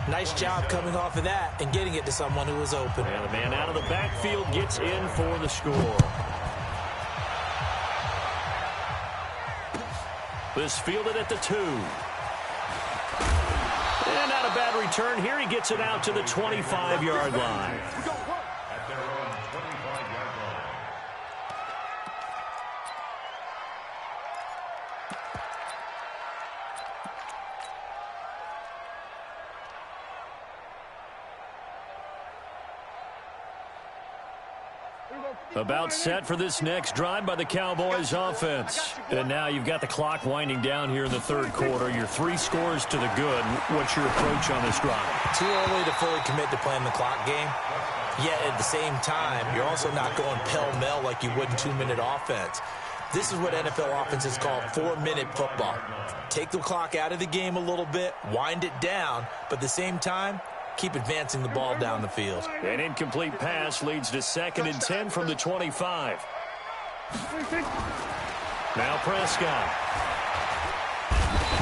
Nice job coming off of that and getting it to someone who was open. And the man out of the backfield gets in for the score. This fielded at the 2. And out not a bad return here. He gets it out to the 25-yard line. At their own 25-yard line. About set for this next drive by the Cowboys offense. And now you've got the clock winding down here in the third quarter. Your 3 scores to the good. What's your approach on this drive? Too early to fully commit to playing the clock game. Yet at the same time, you're also not going pell-mell like you would in 2-minute offense. This is what NFL offenses call 4-minute football. Take the clock out of the game a little bit, wind it down, but at the same time, keep advancing the ball down the field. An incomplete pass leads to 2nd and 10 from the 25. Now Prescott.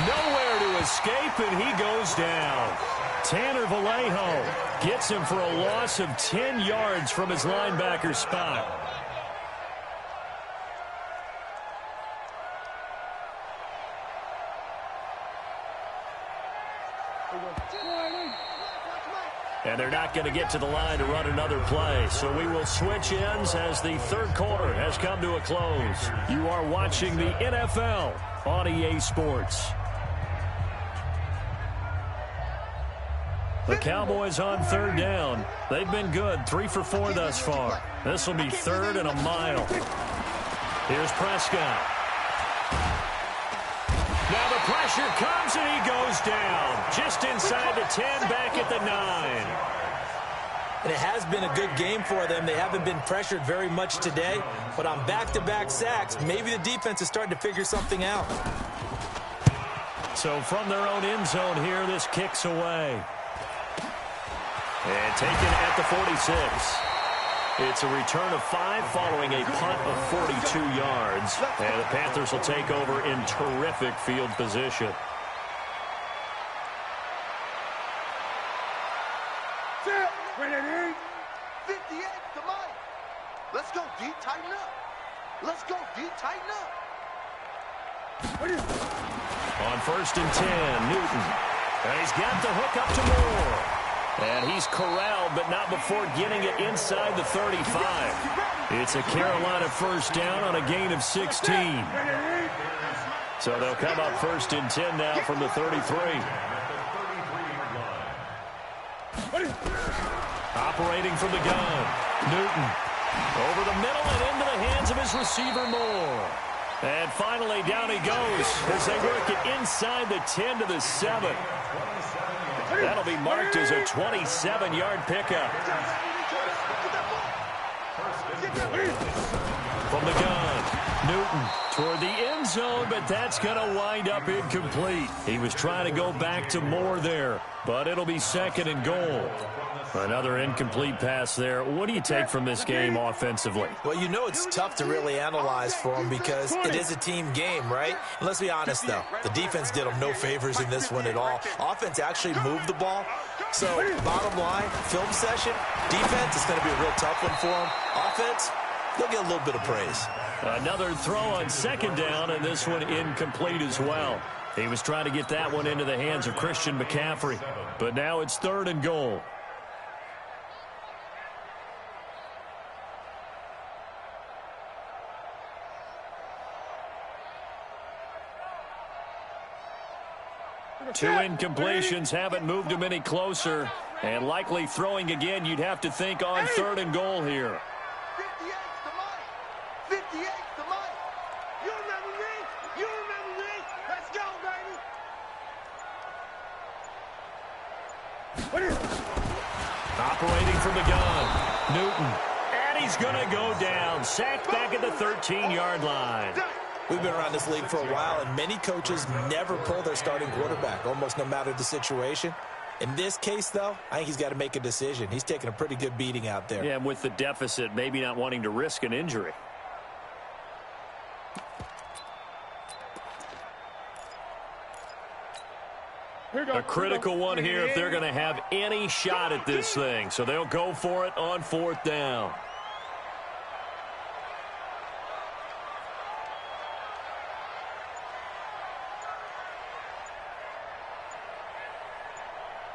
Nowhere to escape, and he goes down. Tanner Vallejo gets him for a loss of 10 yards from his linebacker spot. And they're not going to get to the line to run another play. So we will switch ends as the third quarter has come to a close. You are watching the NFL on EA Sports. The Cowboys on third down. They've been good, 3 for 4 thus far. This will be 3rd and a mile. Here's Prescott. Now the pressure comes and he goes down. Just inside the 10, back at the 9. And it has been a good game for them. They haven't been pressured very much today. But on back-to-back sacks, maybe the defense is starting to figure something out. So from their own end zone here, this kicks away. And taken at the 46. It's a return of 5 following a punt of 42 yards. And the Panthers will take over in terrific field position. Ready? 58 to Mike. Let's go deep, tighten up. Let's go deep, tighten up. On 1st and 10, Newton. And he's got the hook up to Moore. And he's corralled, but not before getting it inside the 35. It's a Carolina first down on a gain of 16. So they'll come up 1st and 10 now from the 33. Operating from the gun, Newton. Over the middle and into the hands of his receiver, Moore. And finally, down he goes as they work it inside the 10 to the 7. That'll be marked as a 27-yard pickup. From the gun, Newton toward the end zone, but that's going to wind up incomplete. He was trying to go back to Moore there, but it'll be 2nd and goal. Another incomplete pass there. What do you take from this game offensively? Well, you know it's tough to really analyze for them because it is a team game, right? And let's be honest, though. The defense did them no favors in this one at all. Offense actually moved the ball. So, bottom line, film session, defense is going to be a real tough one for them. Offense, they'll get a little bit of praise. Another throw on 2nd down, and this one incomplete as well. He was trying to get that one into the hands of Christian McCaffrey. But now it's 3rd and goal. Two incompletions haven't moved him any closer. And likely throwing again, you'd have to think on 3rd and goal here. 58 to Mike. 58 to Mike. You remember me? You remember me? Let's go, baby. Operating from the gun, Newton. And he's going to go down. Sacked back at the 13-yard line. We've been around this league for a while, and many coaches never pull their starting quarterback, almost no matter the situation. In this case, though, I think he's got to make a decision. He's taking a pretty good beating out there. Yeah, and with the deficit, maybe not wanting to risk an injury. A critical one here if they're going to have any shot at this thing. So they'll go for it on 4th down.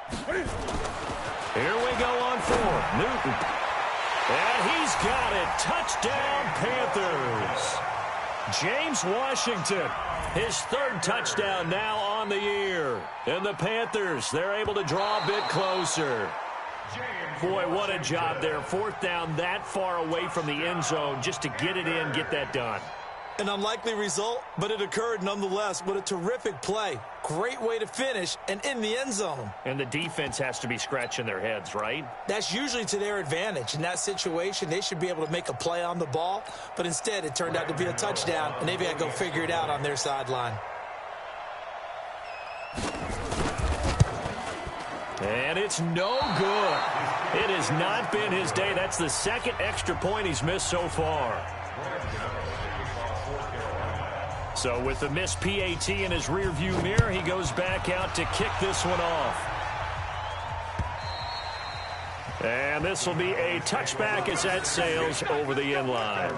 Here we go on 4. Newton. And he's got it. Touchdown, Panthers. James Washington, his 3rd touchdown now on the year. And the Panthers, they're able to draw a bit closer. Boy, what a job there. 4th down that far away from the end zone just to get it in, get that done. An unlikely result, but it occurred nonetheless. What a terrific play. Great way to finish and in the end zone. And the defense has to be scratching their heads, right? That's usually to their advantage. In that situation, they should be able to make a play on the ball, but instead it turned out to be a touchdown, and they've got to go figure it out on their sideline. And it's no good. It has not been his day. That's the 2nd extra point he's missed so far. So with the missed PAT in his rearview mirror, he goes back out to kick this one off. And this will be a touchback as that sails over the end line.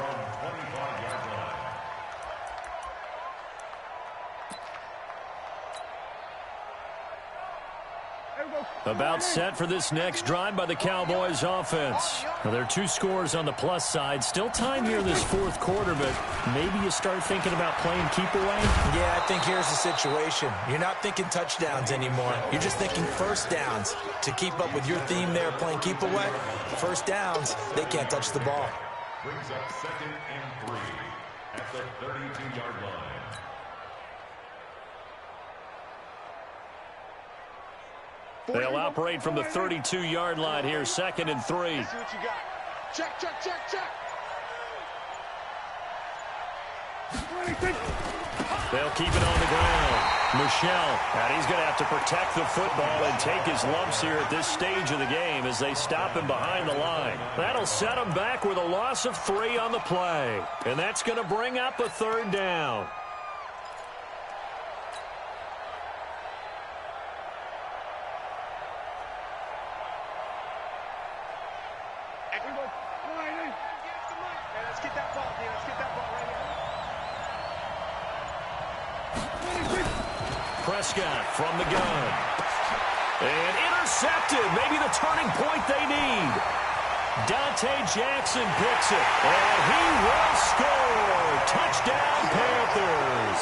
About set for this next drive by the Cowboys offense. Now, there are 2 scores on the plus side. Still time here this 4th quarter, but maybe you start thinking about playing keep away? Yeah, I think here's the situation. You're not thinking touchdowns anymore. You're just thinking 1st downs. To keep up with your theme there, playing keep away, 1st downs, they can't touch the ball. Brings up 2nd and 3 at the 32-yard line. They'll operate from the 32-yard line here, 2nd and 3. See what you got. Check, check, check, check. They'll keep it on the ground. Michel, and he's going to have to protect the football and take his lumps here at this stage of the game as they stop him behind the line. That'll set him back with a loss of 3 on the play. And that's going to bring up a 3rd down. Prescott from the gun. And intercepted. Maybe the turning point they need. Dante Jackson picks it. And he will score. Touchdown, Panthers.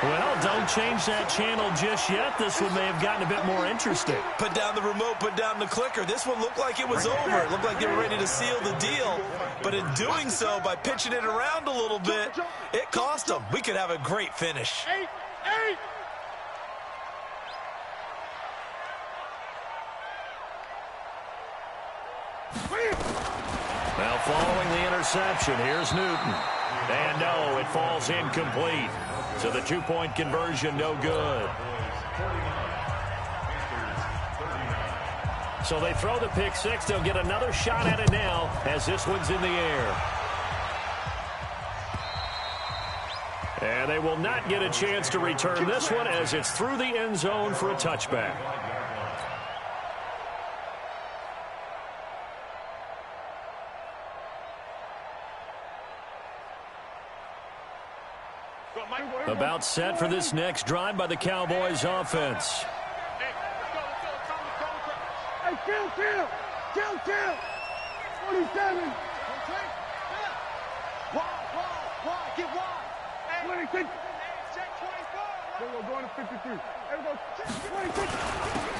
Well, don't change that channel just yet. This one may have gotten a bit more interesting. Put down the remote, put down the clicker. This one looked like it was over. It looked like they were ready to seal the deal. But in doing so, by pitching it around a little bit, it cost them. We could have a great finish. 8. Now following the interception, here's Newton. And no, it falls incomplete. So the 2-point conversion, no good. So they throw the pick 6. They'll get another shot at it now as this one's in the air. And they will not get a chance to return this one as it's through the end zone for a touchback. About set for this next drive by the Cowboys offense. Hey, let's go. Kill. 47. Wide, get wide. 26. Check 24. We're going to 53. There we go. 26.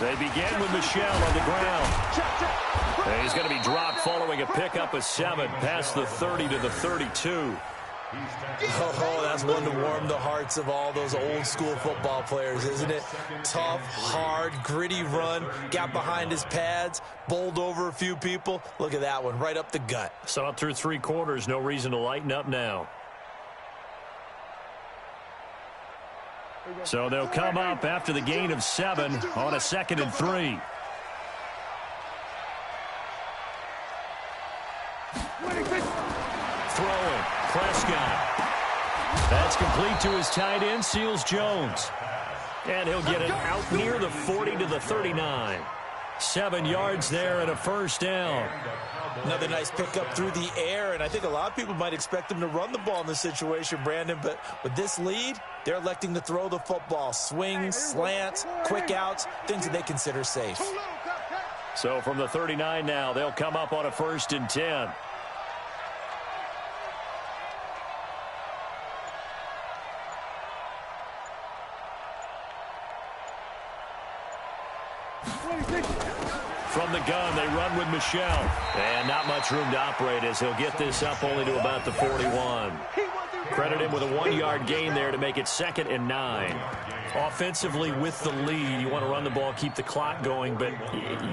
They begin with Michel on the ground. And he's going to be dropped following a pickup of 7 past the 30 to the 32. Oh, that's one to warm the hearts of all those old school football players, isn't it? Tough, hard, gritty run, got behind his pads, bowled over a few people. Look at that one, right up the gut. Saw it through 3 quarters, no reason to lighten up now. So they'll come up after the gain of 7 on a 2nd and 3. Throwing, Prescott. That's complete to his tight end, Seals Jones. And he'll get it out near the 40 to the 39. 7 yards there and a 1st down. Another nice pickup through the air, and I think a lot of people might expect them to run the ball in this situation, Brandon, but with this lead, they're electing to throw the football. Swings, slants, quick outs, things that they consider safe. So from the 39 now, they'll come up on a 1st and 10. From the gun, they run with Michel. And not much room to operate as he'll get this up only to about the 41. Credit him with a 1-yard gain there to make it 2nd and 9. Offensively with the lead, you want to run the ball, keep the clock going, but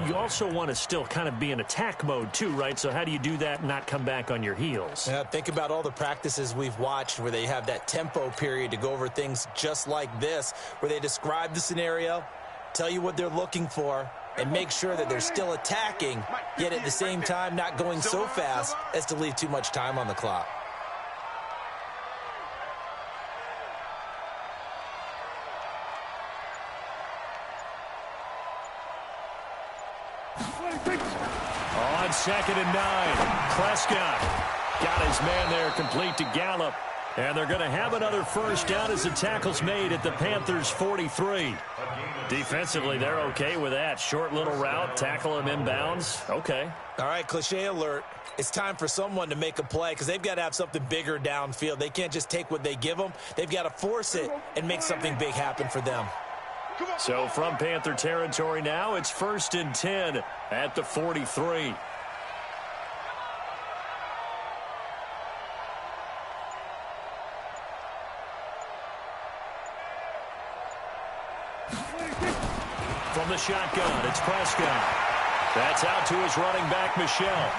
you also want to still kind of be in attack mode too, right? So how do you do that and not come back on your heels? Yeah, think about all the practices we've watched where they have that tempo period to go over things just like this, where they describe the scenario, tell you what they're looking for, and make sure that they're still attacking, yet at the same time not going so fast as to leave too much time on the clock. On 2nd and 9, Prescott got his man there complete to Gallup. And they're going to have another 1st down as the tackle's made at the Panthers' 43. Defensively, they're okay with that. Short little route, tackle him inbounds. Okay. All right, cliche alert. It's time for someone to make a play because they've got to have something bigger downfield. They can't just take what they give them. They've got to force it and make something big happen for them. So from Panther territory now, it's 1st and 10 at the 43. From the shotgun, it's Prescott. That's out to his running back, Michel.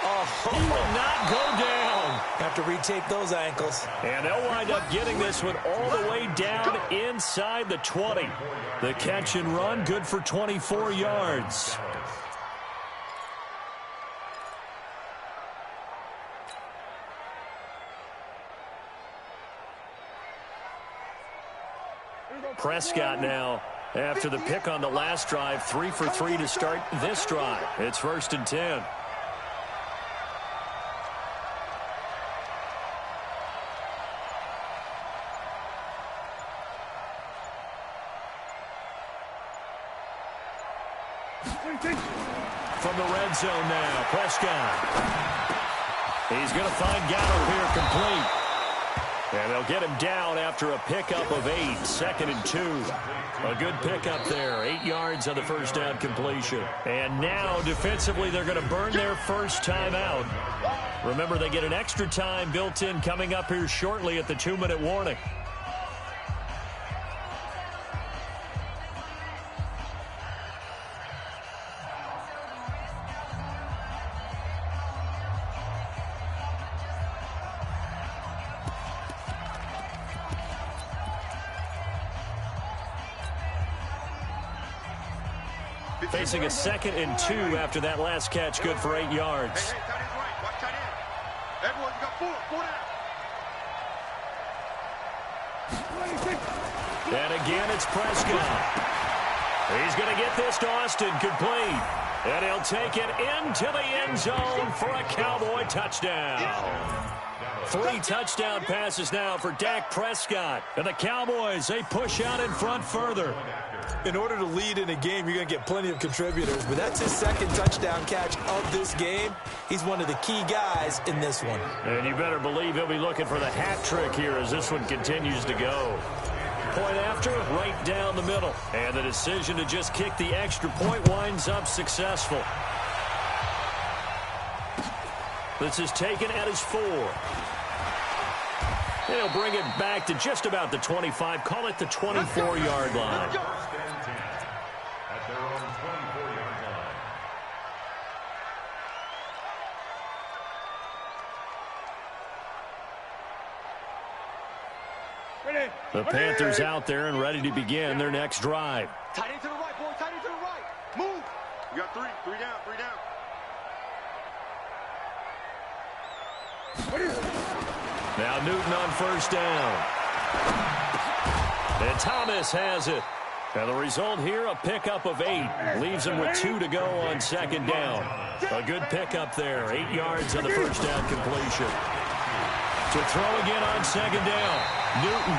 Oh, he will not go down. Have to retake those ankles. And they'll wind up getting this one all the way down inside the 20. The catch and run, good for 24 yards. Prescott now, after the pick on the last drive, 3 for 3 to start this drive. It's 1st and 10. From the red zone now, Prescott. He's going to find Gallup here complete. And they'll get him down after a pickup of 8, 2nd and 2. A good pickup there, 8 yards on the 1st down completion. And now, defensively, they're going to burn their 1st time out. Remember, they get an extra time built in coming up here shortly at the 2-minute warning. Facing a 2nd and 2 after that last catch, good for 8 yards. And again, it's Prescott. He's going to get this to Austin complete. And he'll take it into the end zone for a Cowboy touchdown. 3 touchdown passes now for Dak Prescott. And the Cowboys, they push out in front further. In order to lead in a game, you're going to get plenty of contributors, but that's his 2nd touchdown catch of this game. He's one of the key guys in this one. And you better believe he'll be looking for the hat trick here as this one continues to go. Point after, right down the middle. And the decision to just kick the extra point winds up successful. This is taken at his 4. They'll bring it back to just about the 25. Call it the 24-yard line. At their own 24-yard line. The Panthers out there and ready to begin their next drive. Tight end to the right, boy. Tight end to the right. Move. You got 3. 3 down. 3 down. Now Newton on 1st down. And Thomas has it. And the result here, a pickup of 8. Leaves him with 2 to go on second down. A good pickup there. 8 yards on the first down completion. To throw again on second down. Newton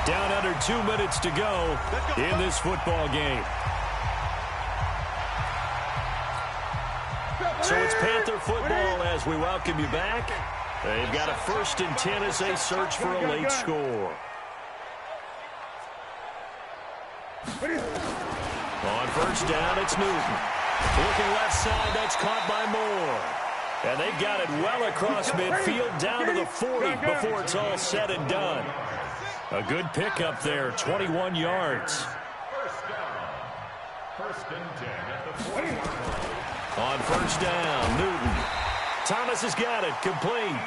down under 2 minutes to go in this football game. So it's Panther football as we welcome you back. They've got a 1st and 10 as they search for a late score. On first down, it's Newton. Looking left side, that's caught by Moore. And they've got it well across midfield down to the 40 before it's all said and done. A good pickup there, 21 yards. First and 10 at the 40. On first down, Newton. Thomas has got it, complete.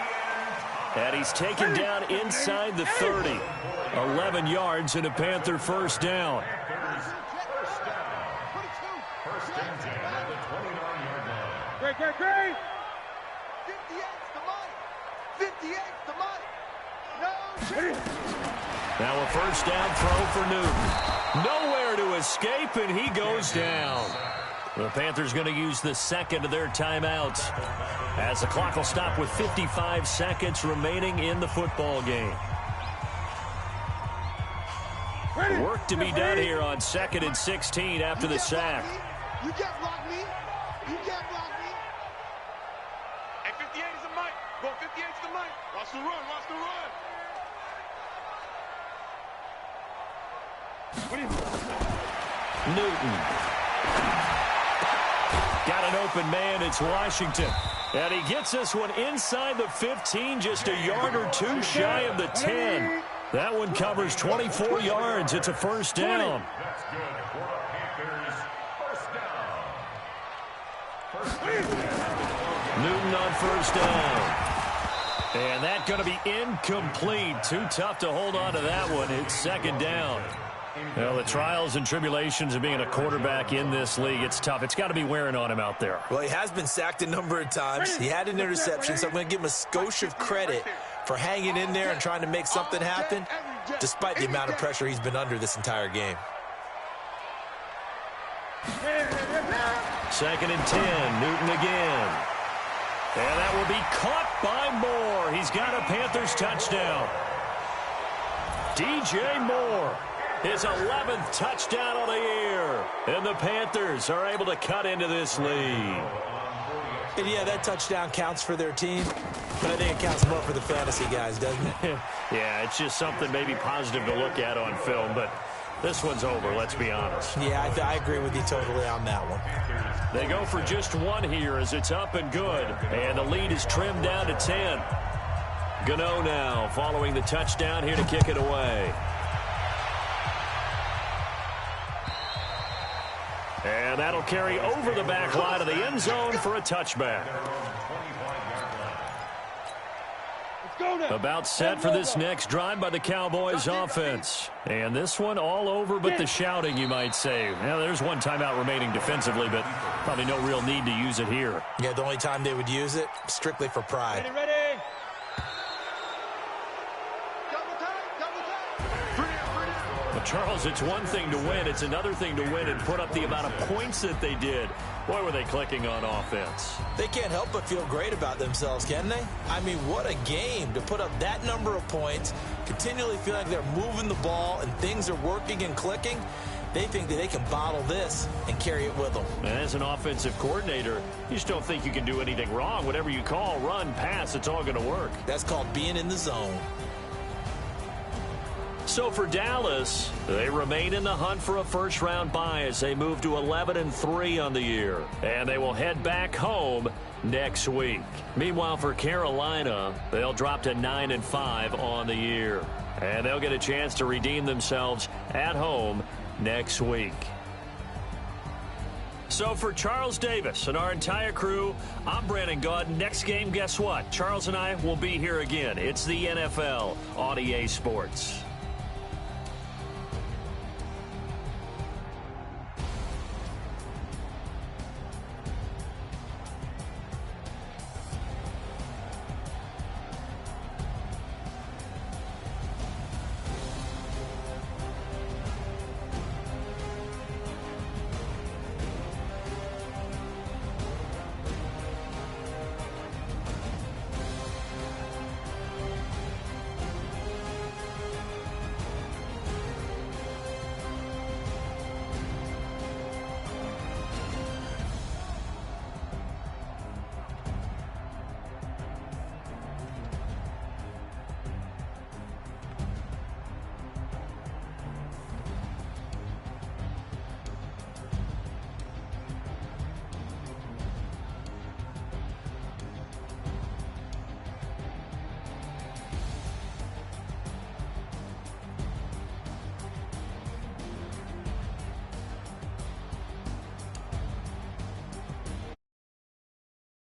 And he's taken down inside the 30. 11 yards and a Panther first down. First and 10 at the 29-yard line. Great. 58's the money. 58's the money. No chance. Now a first down throw for Newton. Nowhere to escape, and he goes down. The Panthers going to use the second of their timeouts as the clock will stop with 55 seconds remaining in the football game. Work to be done here on 2nd and 16 after the sack. You can't block me. You can't block me. Hey, 58 is the mic. Go 58 is the mic. Watch the run. Newton. Got an open man. It's Washington. And he gets this one inside the 15, just a yard or 2 shy of the 10. That one covers 24 yards. It's a first down. That's good for the Panthers. First down. Newton on first down. And that's going to be incomplete. Too tough to hold on to that one. It's second down. Well, the trials and tribulations of being a quarterback in this league, it's tough. It's got to be wearing on him out there. Well, he has been sacked a number of times. He had an interception, so I'm going to give him a skosh of credit for hanging in there and trying to make something happen, despite the amount of pressure he's been under this entire game. 2nd and 10, Newton again. And that will be caught by Moore. He's got a Panthers touchdown. DJ Moore. His 11th touchdown of the year. And the Panthers are able to cut into this lead. And yeah, that touchdown counts for their team, but I think it counts more for the fantasy guys, doesn't it? Yeah, it's just something maybe positive to look at on film, but this one's over, let's be honest. Yeah, I agree with you totally on that one. They go for just one here as it's up and good, and the lead is trimmed down to 10. Gano now following the touchdown here to kick it away. And that'll carry over the back line of the end zone for a touchback. About set for this next drive by the Cowboys offense. And this one all over but the shouting, you might say. Now, there's one timeout remaining defensively, but probably no real need to use it here. Yeah, the only time they would use it, strictly for pride. Ready. Charles, it's one thing to win. It's another thing to win and put up the amount of points that they did. Boy, were they clicking on offense. They can't help but feel great about themselves, can they? I mean, what a game to put up that number of points, continually feel like they're moving the ball and things are working and clicking. They think that they can bottle this and carry it with them. And as an offensive coordinator, you just don't think you can do anything wrong. Whatever you call, run, pass, it's all going to work. That's called being in the zone. So for Dallas, they remain in the hunt for a first-round bye as they move to 11-3 on the year. And they will head back home next week. Meanwhile, for Carolina, they'll drop to 9-5 on the year. And they'll get a chance to redeem themselves at home next week. So for Charles Davis and our entire crew, I'm Brandon Gaudin. Next game, guess what? Charles and I will be here again. It's the NFL on EA Sports.